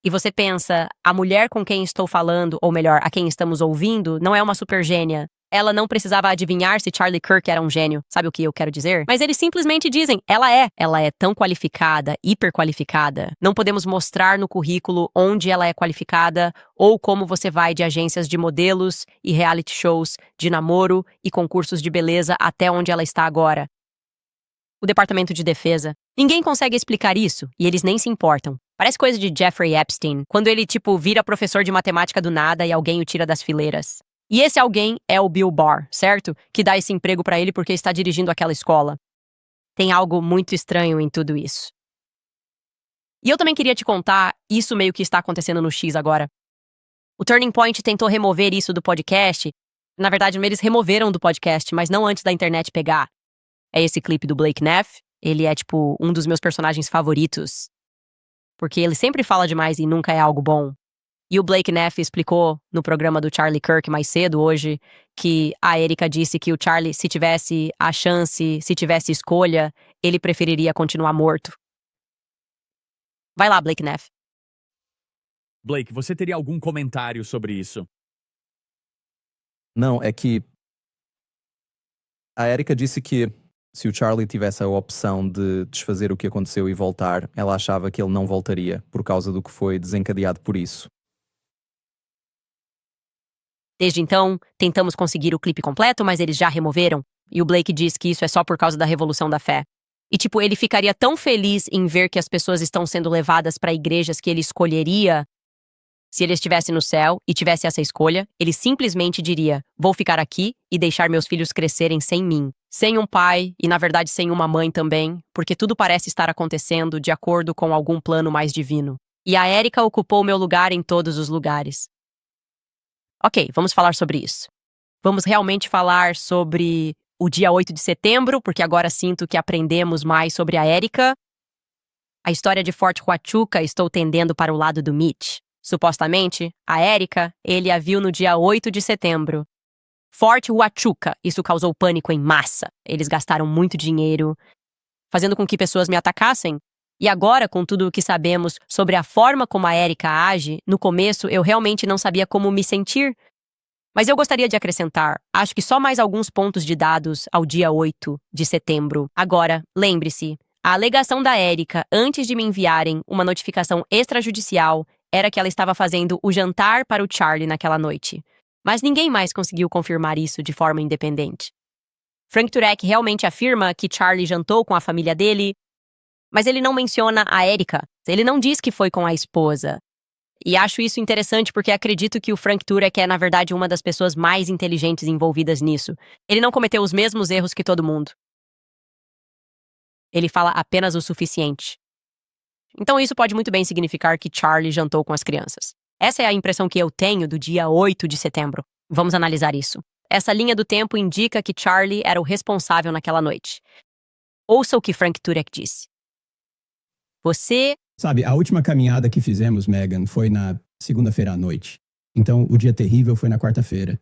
E você pensa, a mulher com quem estou falando, ou melhor, a quem estamos ouvindo, não é uma super gênia. Ela não precisava adivinhar se Charlie Kirk era um gênio. Sabe o que eu quero dizer? Mas eles simplesmente dizem, ela é. Ela é tão qualificada, hiperqualificada. Não podemos mostrar no currículo onde ela é qualificada ou como você vai de agências de modelos e reality shows, de namoro e concursos de beleza até onde ela está agora. O Departamento de Defesa. Ninguém consegue explicar isso e eles nem se importam. Parece coisa de Jeffrey Epstein, quando ele, vira professor de matemática do nada e alguém o tira das fileiras. E esse alguém é o Bill Barr, certo? Que dá esse emprego pra ele porque está dirigindo aquela escola. Tem algo muito estranho em tudo isso. E eu também queria te contar isso meio que está acontecendo no X agora. O Turning Point tentou remover isso do podcast. Na verdade, eles removeram do podcast, mas não antes da internet pegar. É esse clipe do Blake Neff. Ele é, um dos meus personagens favoritos. Porque ele sempre fala demais e nunca é algo bom. E o Blake Neff explicou no programa do Charlie Kirk mais cedo hoje que a Erika disse que o Charlie, se tivesse a chance, se tivesse escolha, ele preferiria continuar morto. Vai lá, Blake Neff. Blake, você teria algum comentário sobre isso? Não, é que a Erika disse que se o Charlie tivesse a opção de desfazer o que aconteceu e voltar, ela achava que ele não voltaria por causa do que foi desencadeado por isso. Desde então, tentamos conseguir o clipe completo, mas eles já removeram. E o Blake diz que isso é só por causa da Revolução da Fé. E, ele ficaria tão feliz em ver que as pessoas estão sendo levadas para igrejas que ele escolheria. Se ele estivesse no céu e tivesse essa escolha, ele simplesmente diria, vou ficar aqui e deixar meus filhos crescerem sem mim. Sem um pai e, na verdade, sem uma mãe também, porque tudo parece estar acontecendo de acordo com algum plano mais divino. E a Erika ocupou meu lugar em todos os lugares. Ok, vamos falar sobre isso. Vamos realmente falar sobre o dia 8 de setembro, porque agora sinto que aprendemos mais sobre a Erika. A história de Fort Huachuca estou tendendo para o lado do Mitch. Supostamente, a Erika, ele a viu no dia 8 de setembro. Fort Huachuca, isso causou pânico em massa. Eles gastaram muito dinheiro, fazendo com que pessoas me atacassem. E agora, com tudo o que sabemos sobre a forma como a Erika age, no começo eu realmente não sabia como me sentir. Mas eu gostaria de acrescentar, acho que só mais alguns pontos de dados ao dia 8 de setembro. Agora, lembre-se, a alegação da Erika, antes de me enviarem uma notificação extrajudicial, era que ela estava fazendo o jantar para o Charlie naquela noite. Mas ninguém mais conseguiu confirmar isso de forma independente. Frank Turek realmente afirma que Charlie jantou com a família dele, mas ele não menciona a Erika. Ele não diz que foi com a esposa. E acho isso interessante porque acredito que o Frank Turek é, na verdade, uma das pessoas mais inteligentes envolvidas nisso. Ele não cometeu os mesmos erros que todo mundo. Ele fala apenas o suficiente. Então isso pode muito bem significar que Charlie jantou com as crianças. Essa é a impressão que eu tenho do dia 8 de setembro. Vamos analisar isso. Essa linha do tempo indica que Charlie era o responsável naquela noite. Ouça o que Frank Turek disse. Você... Sabe, a última caminhada que fizemos, Megan, foi na segunda-feira à noite. Então, o dia terrível foi na quarta-feira.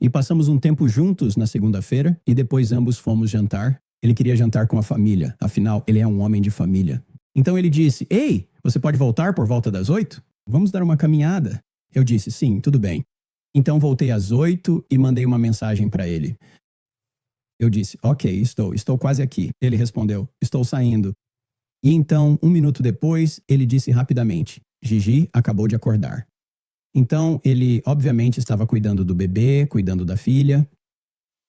E passamos um tempo juntos na segunda-feira e depois ambos fomos jantar. Ele queria jantar com a família, afinal, ele é um homem de família. Então ele disse, ei, você pode voltar por volta das 8? Vamos dar uma caminhada. Eu disse, sim, tudo bem. Então voltei às 8 e mandei uma mensagem para ele. Eu disse, ok, estou quase aqui. Ele respondeu, estou saindo. E então, 1 minuto depois, ele disse rapidamente, Gigi acabou de acordar. Então, ele obviamente estava cuidando do bebê, cuidando da filha,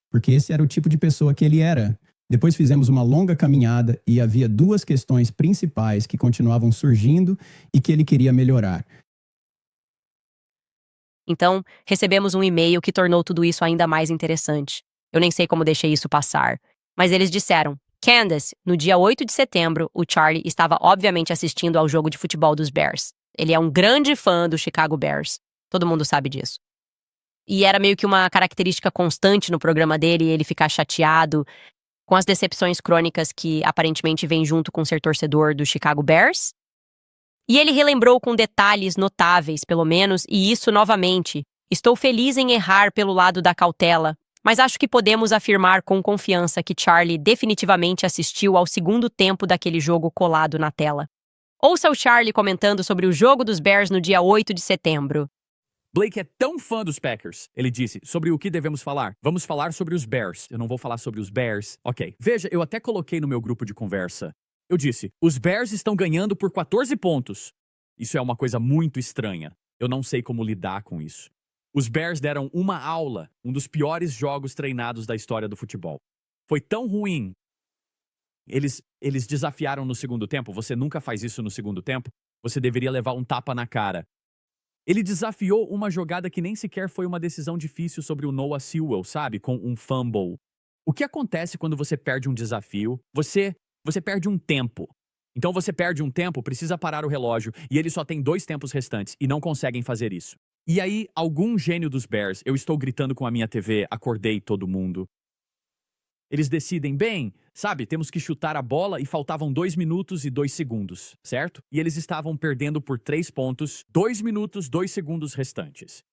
porque esse era o tipo de pessoa que ele era. Depois fizemos uma longa caminhada e havia 2 questões principais que continuavam surgindo e que ele queria melhorar. Então, recebemos um e-mail que tornou tudo isso ainda mais interessante. Eu nem sei como deixei isso passar. Mas eles disseram, Candace, no dia 8 de setembro, o Charlie estava obviamente assistindo ao jogo de futebol dos Bears. Ele é um grande fã do Chicago Bears. Todo mundo sabe disso. E era meio que uma característica constante no programa dele, ele ficar chateado com as decepções crônicas que aparentemente vêm junto com ser torcedor do Chicago Bears. E ele relembrou com detalhes notáveis, pelo menos, e isso novamente. Estou feliz em errar pelo lado da cautela, mas acho que podemos afirmar com confiança que Charlie definitivamente assistiu ao segundo tempo daquele jogo colado na tela. Ouça o Charlie comentando sobre o jogo dos Bears no dia 8 de setembro. Blake é tão fã dos Packers. Ele disse, sobre o que devemos falar? Vamos falar sobre os Bears. Eu não vou falar sobre os Bears. Ok. Veja, eu até coloquei no meu grupo de conversa. Eu disse, os Bears estão ganhando por 14 pontos. Isso é uma coisa muito estranha. Eu não sei como lidar com isso. Os Bears deram uma aula, um dos piores jogos treinados da história do futebol. Foi tão ruim. Eles desafiaram no segundo tempo. Você nunca faz isso no segundo tempo. Você deveria levar um tapa na cara. Ele desafiou uma jogada que nem sequer foi uma decisão difícil sobre o Noah Sewell, sabe? Com um fumble. O que acontece quando você perde um desafio? Você perde um tempo. Então você perde um tempo, precisa parar o relógio, e ele só tem 2 tempos restantes, e não conseguem fazer isso. E aí, algum gênio dos Bears, eu estou gritando com a minha TV, acordei todo mundo. Eles decidem, bem, sabe, temos que chutar a bola e faltavam 2 minutos e 2 segundos, certo? E eles estavam perdendo por 3 pontos, 2 minutos, 2 segundos restantes.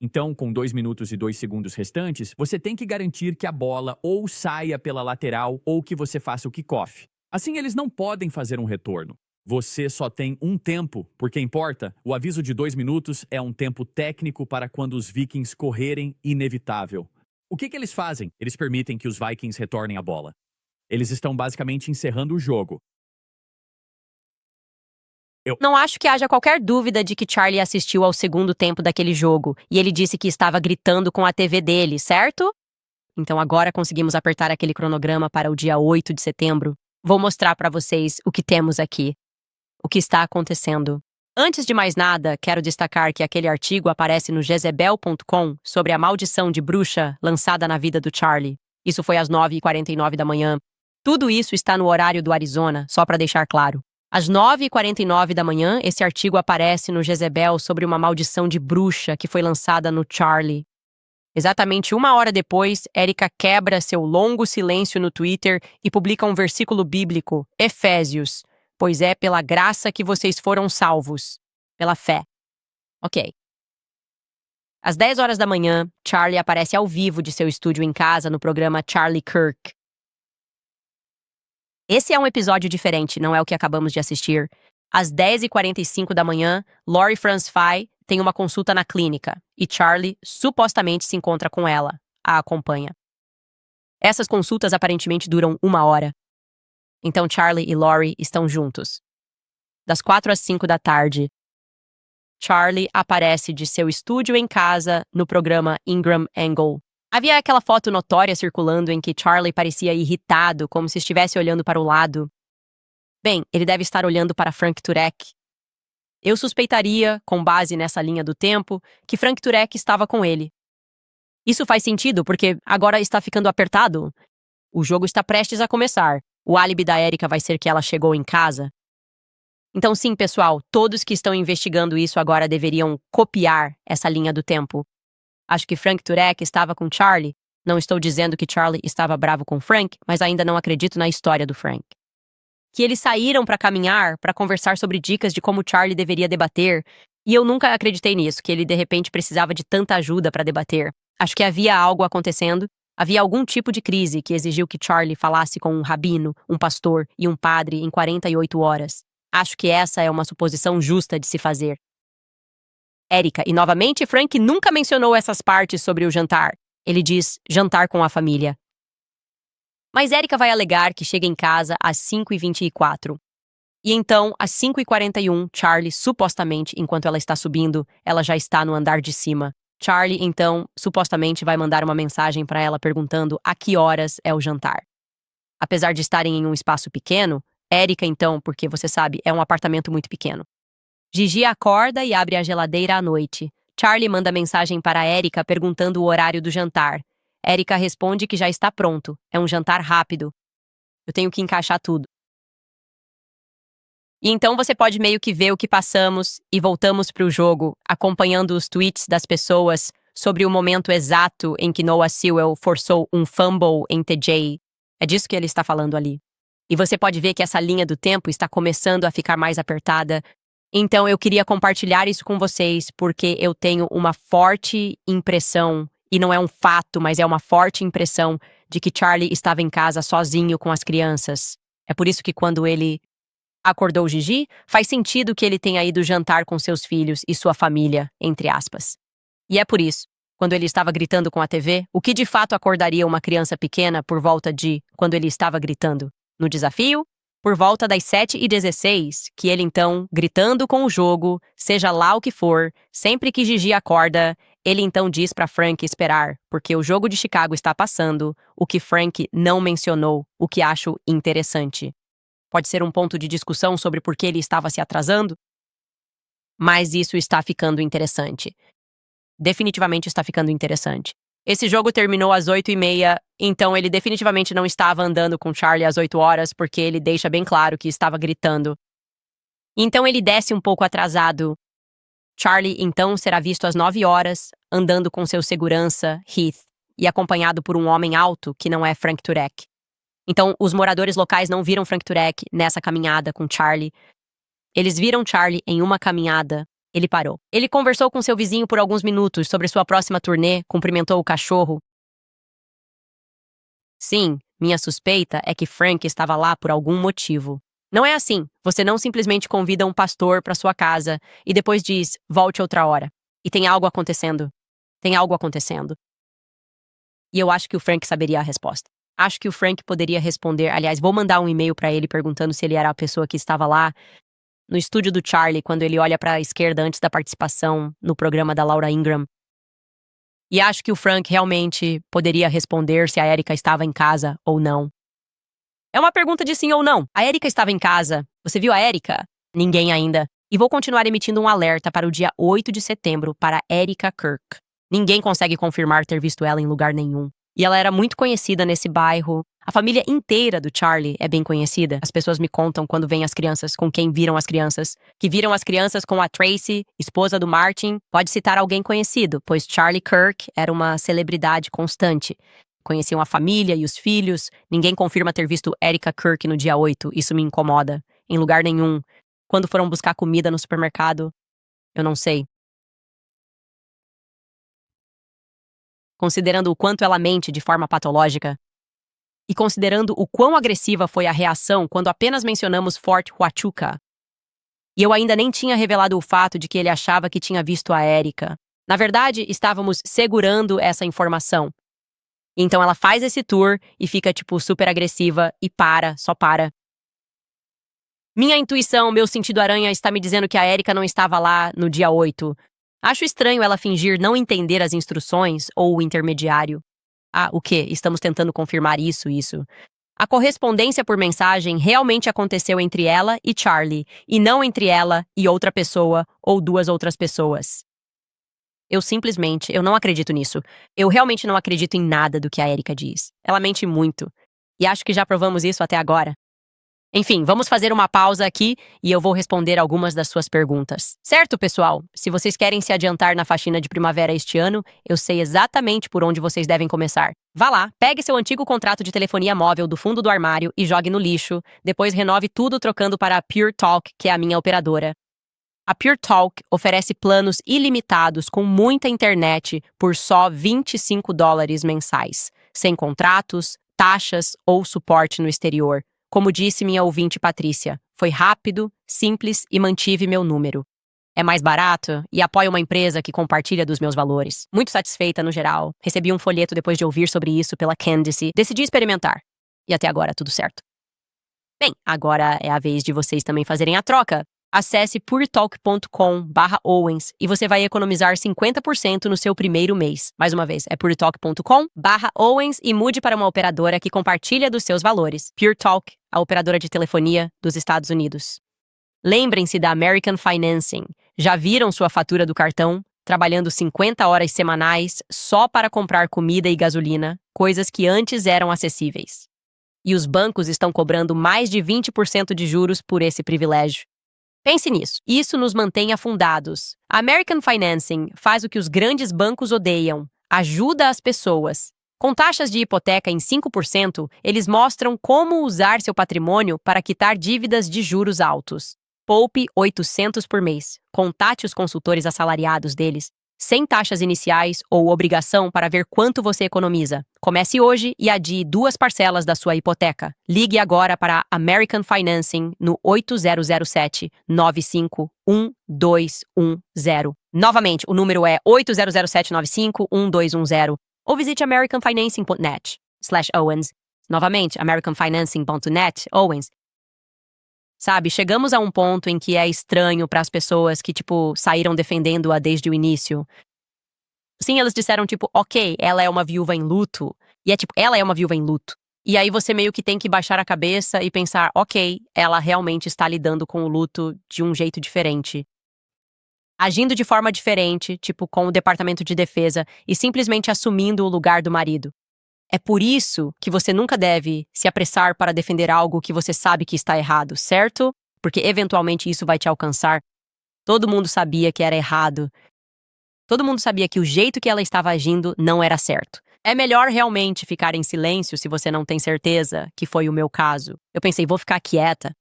Então, com 2 minutos e 2 segundos restantes, você tem que garantir que a bola ou saia pela lateral ou que você faça o kickoff. Assim, eles não podem fazer um retorno. Você só tem um tempo, porque importa, o aviso de 2 minutos é um tempo técnico para quando os Vikings correrem inevitável. O que eles fazem? Eles permitem que os Vikings retornem a bola. Eles estão basicamente encerrando o jogo. Não acho que haja qualquer dúvida de que Charlie assistiu ao segundo tempo daquele jogo, e ele disse que estava gritando com a TV dele, certo? Então agora conseguimos apertar aquele cronograma para o dia 8 de setembro. Vou mostrar para vocês o que temos aqui. O que está acontecendo. Antes de mais nada, quero destacar que aquele artigo aparece no Jezebel.com sobre a maldição de bruxa lançada na vida do Charlie. Isso foi às 9h49 da manhã. Tudo isso está no horário do Arizona, só para deixar claro. Às 9h49 da manhã, esse artigo aparece no Jezebel sobre uma maldição de bruxa que foi lançada no Charlie. Exatamente 1 hora depois, Erika quebra seu longo silêncio no Twitter e publica um versículo bíblico, Efésios. Pois é pela graça que vocês foram salvos, pela fé. Ok. Às 10 horas da manhã, Charlie aparece ao vivo de seu estúdio em casa no programa Charlie Kirk. Esse é um episódio diferente, não é o que acabamos de assistir. Às 10h45 da manhã, Lori Franz Fay tem uma consulta na clínica e Charlie supostamente se encontra com ela, a acompanha. Essas consultas aparentemente duram 1 hora. Então Charlie e Lori estão juntos. Das 4 às 5 da tarde, Charlie aparece de seu estúdio em casa no programa Ingram Angle. Havia aquela foto notória circulando em que Charlie parecia irritado, como se estivesse olhando para o lado. Bem, ele deve estar olhando para Frank Turek. Eu suspeitaria, com base nessa linha do tempo, que Frank Turek estava com ele. Isso faz sentido porque agora está ficando apertado. O jogo está prestes a começar. O álibi da Erika vai ser que ela chegou em casa. Então sim, pessoal, todos que estão investigando isso agora deveriam copiar essa linha do tempo. Acho que Frank Turek estava com Charlie. Não estou dizendo que Charlie estava bravo com Frank, mas ainda não acredito na história do Frank. Que eles saíram para caminhar, para conversar sobre dicas de como Charlie deveria debater, e eu nunca acreditei nisso, que ele de repente precisava de tanta ajuda para debater. Acho que havia algo acontecendo. Havia algum tipo de crise que exigiu que Charlie falasse com um rabino, um pastor e um padre em 48 horas. Acho que essa é uma suposição justa de se fazer. Erika, e novamente Frank nunca mencionou essas partes sobre o jantar. Ele diz jantar com a família. Mas Erika vai alegar que chega em casa às 5h24. E então, às 5h41, Charlie, supostamente, enquanto ela está subindo, ela já está no andar de cima. Charlie, então, supostamente vai mandar uma mensagem para ela perguntando a que horas é o jantar. Apesar de estarem em um espaço pequeno, Erika, então, porque você sabe, é um apartamento muito pequeno. Gigi acorda e abre a geladeira à noite. Charlie manda mensagem para Erika perguntando o horário do jantar. Erika responde que já está pronto. É um jantar rápido. Eu tenho que encaixar tudo. E então você pode meio que ver o que passamos e voltamos para o jogo, acompanhando os tweets das pessoas sobre o momento exato em que Noah Sewell forçou um fumble em TJ. É disso que ele está falando ali. E você pode ver que essa linha do tempo está começando a ficar mais apertada. Então eu queria compartilhar isso com vocês porque eu tenho uma forte impressão, e não é um fato, mas é uma forte impressão de que Charlie estava em casa sozinho com as crianças. É por isso que quando ele acordou Gigi, faz sentido que ele tenha ido jantar com seus filhos e sua família, entre aspas. E é por isso, quando ele estava gritando com a TV, o que de fato acordaria uma criança pequena por volta de quando ele estava gritando? No desafio, por volta das 7h16, que ele então, gritando com o jogo, seja lá o que for, sempre que Gigi acorda, ele então diz para Frank esperar, porque o jogo de Chicago está passando, o que Frank não mencionou, o que acho interessante. Pode ser um ponto de discussão sobre por que ele estava se atrasando, mas isso está ficando interessante. Definitivamente está ficando interessante. Esse jogo terminou às 8h30, então ele definitivamente não estava andando com Charlie às 8 horas, porque ele deixa bem claro que estava gritando. Então ele desce um pouco atrasado. Charlie então será visto às 9 horas, andando com seu segurança, Heath, e acompanhado por um homem alto que não é Frank Turek. Então os moradores locais não viram Frank Turek nessa caminhada com Charlie. Eles viram Charlie em uma caminhada. Ele parou. Ele conversou com seu vizinho por alguns minutos sobre sua próxima turnê, cumprimentou o cachorro. Sim, minha suspeita é que Frank estava lá por algum motivo. Não é assim. Você não simplesmente convida um pastor para sua casa e depois diz, volte outra hora. E tem algo acontecendo. Tem algo acontecendo. E eu acho que o Frank saberia a resposta. Acho que o Frank poderia responder. Aliás, vou mandar um e-mail para ele perguntando se ele era a pessoa que estava lá no estúdio do Charlie, quando ele olha para a esquerda antes da participação no programa da Laura Ingraham. E acho que o Frank realmente poderia responder se a Erika estava em casa ou não. É uma pergunta de sim ou não. A Erika estava em casa. Você viu a Erika? Ninguém ainda. E vou continuar emitindo um alerta para o dia 8 de setembro para Erika Kirk. Ninguém consegue confirmar ter visto ela em lugar nenhum. E ela era muito conhecida nesse bairro. A família inteira do Charlie é bem conhecida. As pessoas me contam quando vêm as crianças, com quem viram as crianças. Que viram as crianças com a Tracy, esposa do Martin. Pode citar alguém conhecido, pois Charlie Kirk era uma celebridade constante. Conheciam a família e os filhos. Ninguém confirma ter visto Erika Kirk no dia 8. Isso me incomoda. Em lugar nenhum. Quando foram buscar comida no supermercado, eu não sei. Considerando o quanto ela mente de forma patológica, e considerando o quão agressiva foi a reação quando apenas mencionamos Fort Huachuca. E eu ainda nem tinha revelado o fato de que ele achava que tinha visto a Erika. Na verdade, estávamos segurando essa informação. Então ela faz esse tour e fica, super agressiva e só para. Minha intuição, meu sentido aranha está me dizendo que a Erika não estava lá no dia 8. Acho estranho ela fingir não entender as instruções ou o intermediário. Ah, o quê? Estamos tentando confirmar isso. A correspondência por mensagem realmente aconteceu entre ela e Charlie, e não entre ela e outra pessoa ou duas outras pessoas. Eu não acredito nisso. Eu realmente não acredito em nada do que a Erika diz. Ela mente muito. E acho que já provamos isso até agora. Enfim, vamos fazer uma pausa aqui e eu vou responder algumas das suas perguntas. Certo, pessoal? Se vocês querem se adiantar na faxina de primavera este ano, eu sei exatamente por onde vocês devem começar. Vá lá, pegue seu antigo contrato de telefonia móvel do fundo do armário e jogue no lixo. Depois renove tudo trocando para a Pure Talk, que é a minha operadora. A Pure Talk oferece planos ilimitados com muita internet por só $25 mensais, sem contratos, taxas ou suporte no exterior. Como disse minha ouvinte Patrícia, foi rápido, simples e mantive meu número. É mais barato e apoia uma empresa que compartilha dos meus valores. Muito satisfeita no geral. Recebi um folheto depois de ouvir sobre isso pela Candice. Decidi experimentar. E até agora tudo certo. Bem, agora é a vez de vocês também fazerem a troca. Acesse puretalk.com/Owens e você vai economizar 50% no seu primeiro mês. Mais uma vez, é puretalk.com/Owens e mude para uma operadora que compartilha dos seus valores. Pure Talk, a operadora de telefonia dos Estados Unidos. Lembrem-se da American Financing. Já viram sua fatura do cartão? Trabalhando 50 horas semanais só para comprar comida e gasolina, coisas que antes eram acessíveis. E os bancos estão cobrando mais de 20% de juros por esse privilégio. Pense nisso. Isso nos mantém afundados. A American Financing faz o que os grandes bancos odeiam. Ajuda as pessoas. Com taxas de hipoteca em 5%, eles mostram como usar seu patrimônio para quitar dívidas de juros altos. Poupe $800 por mês. Contate os consultores assalariados deles. sem taxas iniciais ou obrigação para ver quanto você economiza. Comece hoje e adie 2 parcelas da sua hipoteca. Ligue agora para American Financing no 8007-951210. Novamente, o número é 8007-951210 ou visite americanfinancing.net/Owens. Novamente, americanfinancing.net, Owens. Sabe, chegamos a um ponto em que é estranho para as pessoas que, saíram defendendo-a desde o início. Sim, elas disseram, ok, ela é uma viúva em luto. E ela é uma viúva em luto. E aí você meio que tem que baixar a cabeça e pensar, ok, ela realmente está lidando com o luto de um jeito diferente. Agindo de forma diferente, com o Departamento de Defesa e simplesmente assumindo o lugar do marido. É por isso que você nunca deve se apressar para defender algo que você sabe que está errado, certo? Porque eventualmente isso vai te alcançar. Todo mundo sabia que era errado. Todo mundo sabia que o jeito que ela estava agindo não era certo. É melhor realmente ficar em silêncio se você não tem certeza, que foi o meu caso. Eu pensei, vou ficar quieta.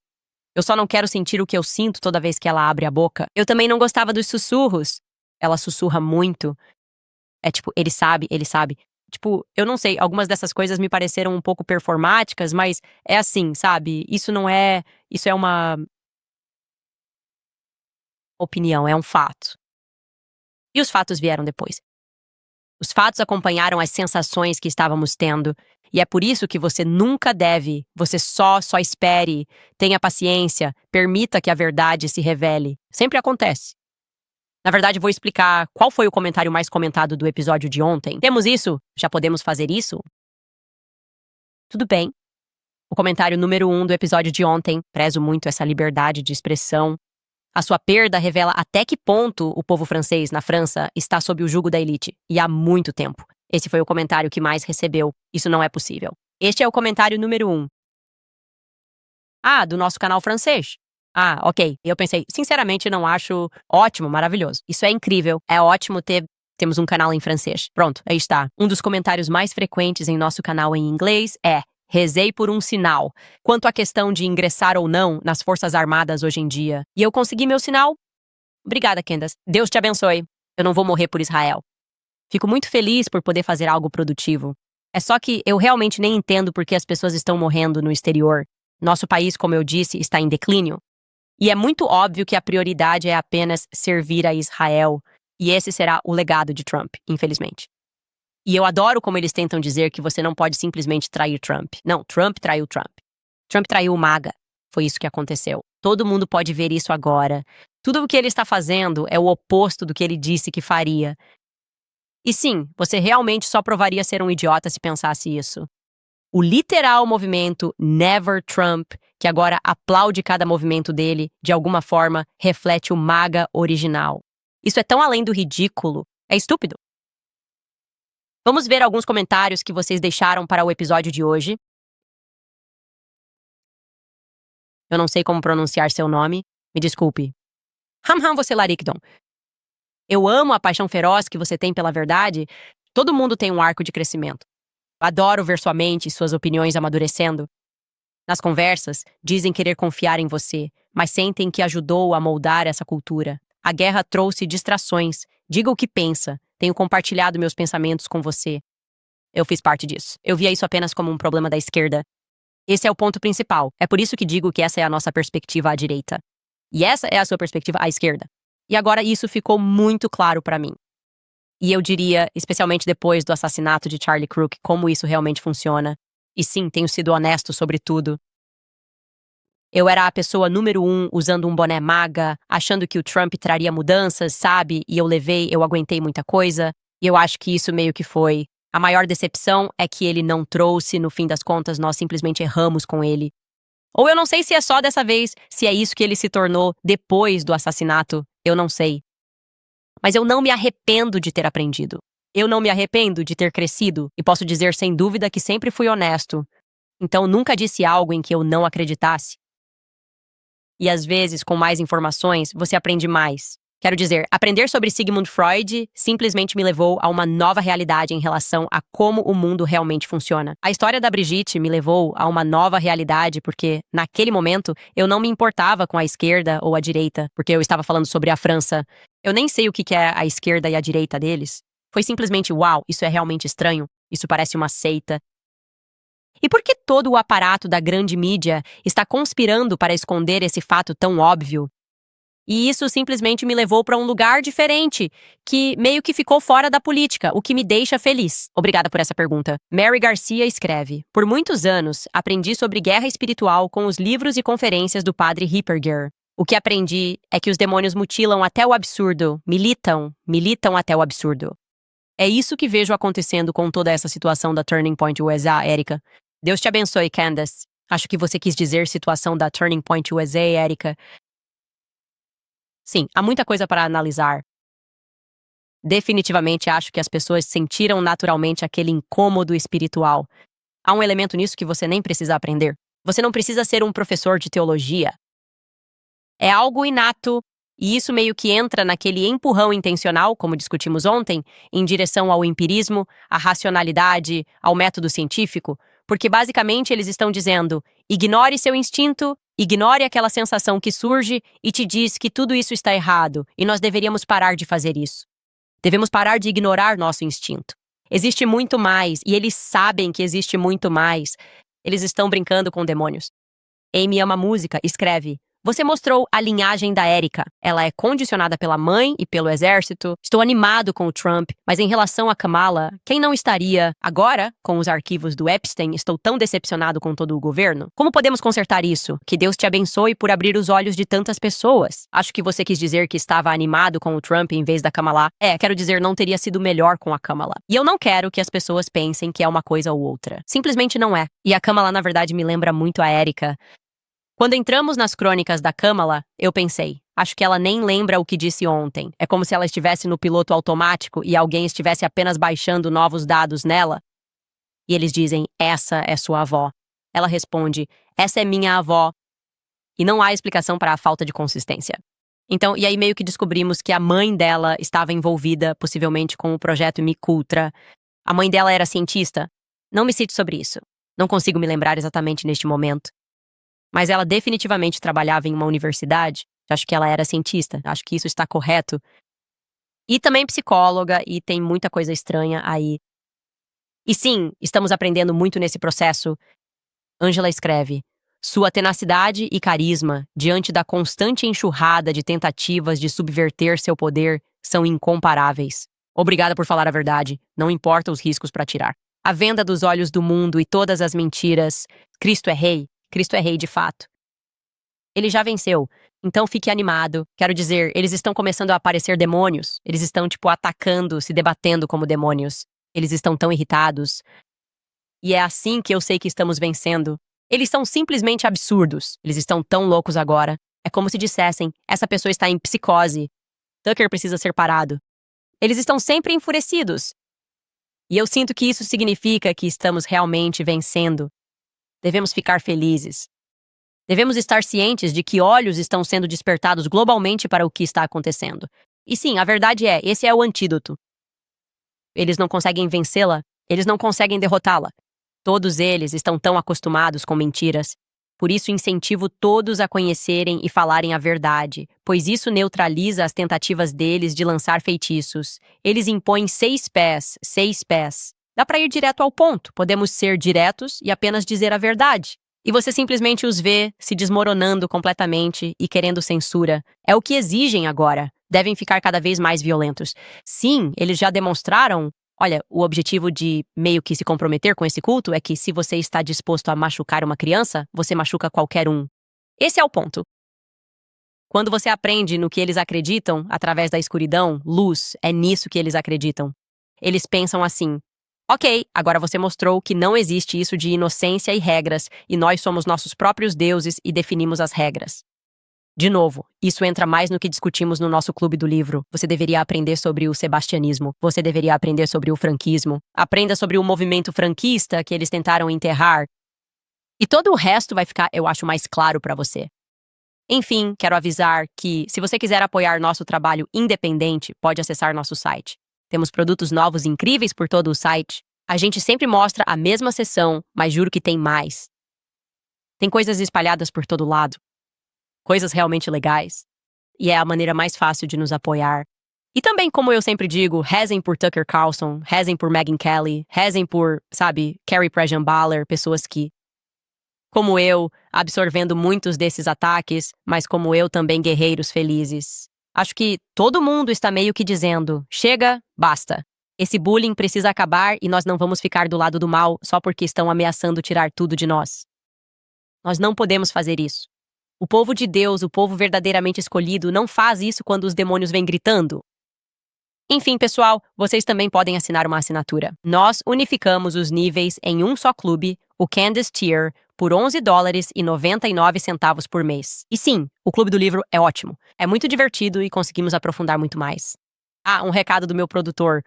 Eu só não quero sentir o que eu sinto toda vez que ela abre a boca. Eu também não gostava dos sussurros. Ela sussurra muito. Ele sabe. Eu não sei, algumas dessas coisas me pareceram um pouco performáticas, mas é assim, sabe? Isso é uma opinião, é um fato. E os fatos vieram depois. Os fatos acompanharam as sensações que estávamos tendo, e é por isso que você nunca deve, você só espere, tenha paciência, permita que a verdade se revele. Sempre acontece. Na verdade, vou explicar qual foi o comentário mais comentado do episódio de ontem. Temos isso? Já podemos fazer isso? Tudo bem. O comentário número 1 do episódio de ontem, prezo muito essa liberdade de expressão. A sua perda revela até que ponto o povo francês na França está sob o jugo da elite, e há muito tempo. Esse foi o comentário que mais recebeu. Isso não é possível. Este é o comentário número 1. Do nosso canal francês. Ok. Eu pensei, sinceramente, não acho ótimo, maravilhoso. Isso é incrível. É ótimo temos um canal em francês. Pronto, aí está. Um dos comentários mais frequentes em nosso canal em inglês é: rezei por um sinal. Quanto à questão de ingressar ou não nas Forças Armadas hoje em dia. E eu consegui meu sinal? Obrigada, Candace. Deus te abençoe. Eu não vou morrer por Israel. Fico muito feliz por poder fazer algo produtivo. É só que eu realmente nem entendo por que as pessoas estão morrendo no exterior. Nosso país, como eu disse, está em declínio. E é muito óbvio que a prioridade é apenas servir a Israel. E esse será o legado de Trump, infelizmente. E eu adoro como eles tentam dizer que você não pode simplesmente trair Trump. Não, Trump traiu Trump. Trump traiu o MAGA. Foi isso que aconteceu. Todo mundo pode ver isso agora. Tudo o que ele está fazendo é o oposto do que ele disse que faria. E sim, você realmente só provaria ser um idiota se pensasse isso. O literal movimento Never Trump, que agora aplaude cada movimento dele, de alguma forma, reflete o MAGA original. Isso é tão além do ridículo. É estúpido. Vamos ver alguns comentários que vocês deixaram para o episódio de hoje. Eu não sei como pronunciar seu nome. Me desculpe. Hamham você Larikdon. Eu amo a paixão feroz que você tem pela verdade. Todo mundo tem um arco de crescimento. Adoro ver sua mente e suas opiniões amadurecendo. Nas conversas, dizem querer confiar em você, mas sentem que ajudou a moldar essa cultura. A guerra trouxe distrações. Diga o que pensa. Tenho compartilhado meus pensamentos com você. Eu fiz parte disso. Eu via isso apenas como um problema da esquerda. Esse é o ponto principal. É por isso que digo que essa é a nossa perspectiva à direita. E essa é a sua perspectiva à esquerda. E agora isso ficou muito claro para mim. E eu diria, especialmente depois do assassinato de Charlie Crook, como isso realmente funciona. E sim, tenho sido honesto sobre tudo. Eu era a pessoa número 1 usando um boné MAGA, achando que o Trump traria mudanças, sabe? E eu aguentei muita coisa. E eu acho que isso meio que foi. A maior decepção é que ele não trouxe, no fim das contas, nós simplesmente erramos com ele. Ou eu não sei se é só dessa vez, se é isso que ele se tornou depois do assassinato. Eu não sei. Mas eu não me arrependo de ter aprendido. Eu não me arrependo de ter crescido e posso dizer sem dúvida que sempre fui honesto. Então nunca disse algo em que eu não acreditasse. E às vezes, com mais informações, você aprende mais. Quero dizer, aprender sobre Sigmund Freud simplesmente me levou a uma nova realidade em relação a como o mundo realmente funciona. A história da Brigitte me levou a uma nova realidade porque, naquele momento, eu não me importava com a esquerda ou a direita, porque eu estava falando sobre a França. Eu nem sei o que é a esquerda e a direita deles. Foi simplesmente, uau, isso é realmente estranho. Isso parece uma seita. E por que todo o aparato da grande mídia está conspirando para esconder esse fato tão óbvio? E isso simplesmente me levou para um lugar diferente, que meio que ficou fora da política, o que me deixa feliz. Obrigada por essa pergunta. Mary Garcia escreve: Por muitos anos, aprendi sobre guerra espiritual com os livros e conferências do padre Hipperger. O que aprendi é que os demônios mutilam até o absurdo, militam até o absurdo. É isso que vejo acontecendo com toda essa situação da Turning Point USA, Erika. Deus te abençoe, Candace. Acho que você quis dizer situação da Turning Point USA, Erika. Sim, há muita coisa para analisar. Definitivamente acho que as pessoas sentiram naturalmente aquele incômodo espiritual. Há um elemento nisso que você nem precisa aprender. Você não precisa ser um professor de teologia. É algo inato, e isso meio que entra naquele empurrão intencional, como discutimos ontem, em direção ao empirismo, à racionalidade, ao método científico, porque basicamente eles estão dizendo: ignore seu instinto, ignore aquela sensação que surge e te diz que tudo isso está errado, e nós deveríamos parar de fazer isso. Devemos parar de ignorar nosso instinto. Existe muito mais, e eles sabem que existe muito mais. Eles estão brincando com demônios. Amy ama música, escreve: Você mostrou a linhagem da Erika. Ela é condicionada pela mãe e pelo exército. Estou animado com o Trump, mas em relação a Kamala, quem não estaria? Agora, com os arquivos do Epstein, estou tão decepcionado com todo o governo. Como podemos consertar isso? Que Deus te abençoe por abrir os olhos de tantas pessoas. Acho que você quis dizer que estava animado com o Trump em vez da Kamala. Quero dizer, não teria sido melhor com a Kamala. E eu não quero que as pessoas pensem que é uma coisa ou outra. Simplesmente não é. E a Kamala, na verdade, me lembra muito a Erika. Quando entramos nas crônicas da Kamala, eu pensei, acho que ela nem lembra o que disse ontem. É como se ela estivesse no piloto automático e alguém estivesse apenas baixando novos dados nela. E eles dizem, essa é sua avó. Ela responde, essa é minha avó. E não há explicação para a falta de consistência. Então, e aí meio que descobrimos que a mãe dela estava envolvida, possivelmente, com o projeto MKUltra. A mãe dela era cientista. Não me cite sobre isso. Não consigo me lembrar exatamente neste momento. Mas ela definitivamente trabalhava em uma universidade. Acho que ela era cientista. Acho que isso está correto. E também psicóloga, e tem muita coisa estranha aí. E sim, estamos aprendendo muito nesse processo. Angela escreve: Sua tenacidade e carisma, diante da constante enxurrada de tentativas de subverter seu poder, são incomparáveis. Obrigada por falar a verdade. Não importa os riscos para tirar. A venda dos olhos do mundo e todas as mentiras. Cristo é rei. Cristo é rei de fato. Ele já venceu, então fique animado. Quero dizer, eles estão começando a aparecer demônios. Eles estão, atacando, se debatendo como demônios. Eles estão tão irritados. E é assim que eu sei que estamos vencendo. Eles são simplesmente absurdos. Eles estão tão loucos agora. É como se dissessem, essa pessoa está em psicose. Tucker precisa ser parado. Eles estão sempre enfurecidos. E eu sinto que isso significa que estamos realmente vencendo. Devemos ficar felizes. Devemos estar cientes de que olhos estão sendo despertados globalmente para o que está acontecendo. E sim, a verdade é, esse é o antídoto. Eles não conseguem vencê-la, eles não conseguem derrotá-la. Todos eles estão tão acostumados com mentiras. Por isso incentivo todos a conhecerem e falarem a verdade, pois isso neutraliza as tentativas deles de lançar feitiços. Eles impõem 6 pés. Dá para ir direto ao ponto. Podemos ser diretos e apenas dizer a verdade. E você simplesmente os vê se desmoronando completamente e querendo censura. É o que exigem agora. Devem ficar cada vez mais violentos. Sim, eles já demonstraram. Olha, o objetivo de meio que se comprometer com esse culto é que se você está disposto a machucar uma criança, você machuca qualquer um. Esse é o ponto. Quando você aprende no que eles acreditam, através da escuridão, luz, é nisso que eles acreditam. Eles pensam assim: ok, agora você mostrou que não existe isso de inocência e regras, e nós somos nossos próprios deuses e definimos as regras. De novo, isso entra mais no que discutimos no nosso clube do livro. Você deveria aprender sobre o sebastianismo. Você deveria aprender sobre o franquismo. Aprenda sobre o movimento franquista que eles tentaram enterrar. E todo o resto vai ficar, eu acho, mais claro para você. Enfim, quero avisar que, se você quiser apoiar nosso trabalho independente, pode acessar nosso site. Temos produtos novos incríveis por todo o site. A gente sempre mostra a mesma seção, mas juro que tem mais. Tem coisas espalhadas por todo lado. Coisas realmente legais. e é a maneira mais fácil de nos apoiar. E também, como eu sempre digo, rezem por Tucker Carlson, rezem por Megyn Kelly, rezem por, Carrie Prejean-Ballard, pessoas que, como eu, absorvendo muitos desses ataques, mas como eu também guerreiros felizes. Acho que todo mundo está meio que dizendo, chega, basta. Esse bullying precisa acabar e nós não vamos ficar do lado do mal só porque estão ameaçando tirar tudo de nós. Nós não podemos fazer isso. O povo de Deus, o povo verdadeiramente escolhido, não faz isso quando os demônios vêm gritando. Enfim, pessoal, vocês também podem assinar uma assinatura. Nós unificamos os níveis em um só clube, o Candace Tier, por $11,99 por mês. E sim, o Clube do Livro é ótimo. É muito divertido e conseguimos aprofundar muito mais. Ah, um recado do meu produtor.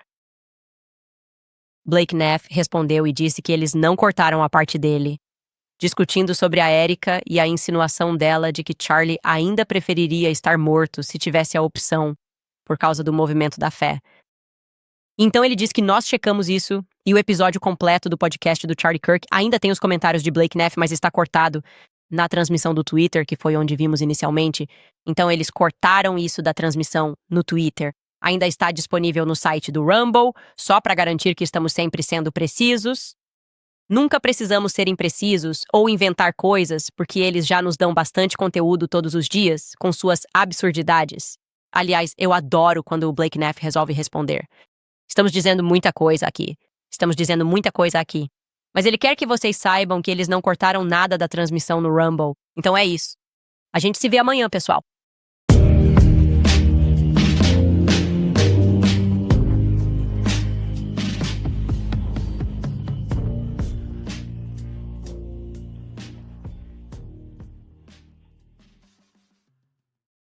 Blake Neff respondeu e disse que eles não cortaram a parte dele, discutindo sobre a Erika e a insinuação dela de que Charlie ainda preferiria estar morto se tivesse a opção, por causa do movimento da fé. Então ele diz que nós checamos isso e o episódio completo do podcast do Charlie Kirk ainda tem os comentários de Blake Neff, mas está cortado na transmissão do Twitter, que foi onde vimos inicialmente. Então eles cortaram isso da transmissão no Twitter. Ainda está disponível no site do Rumble, só para garantir que estamos sempre sendo precisos. Nunca precisamos ser imprecisos ou inventar coisas, porque eles já nos dão bastante conteúdo todos os dias, com suas absurdidades. Aliás, eu adoro quando o Blake Neff resolve responder. Estamos dizendo muita coisa aqui. Mas ele quer que vocês saibam que eles não cortaram nada da transmissão no Rumble. Então é isso. A gente se vê amanhã, pessoal.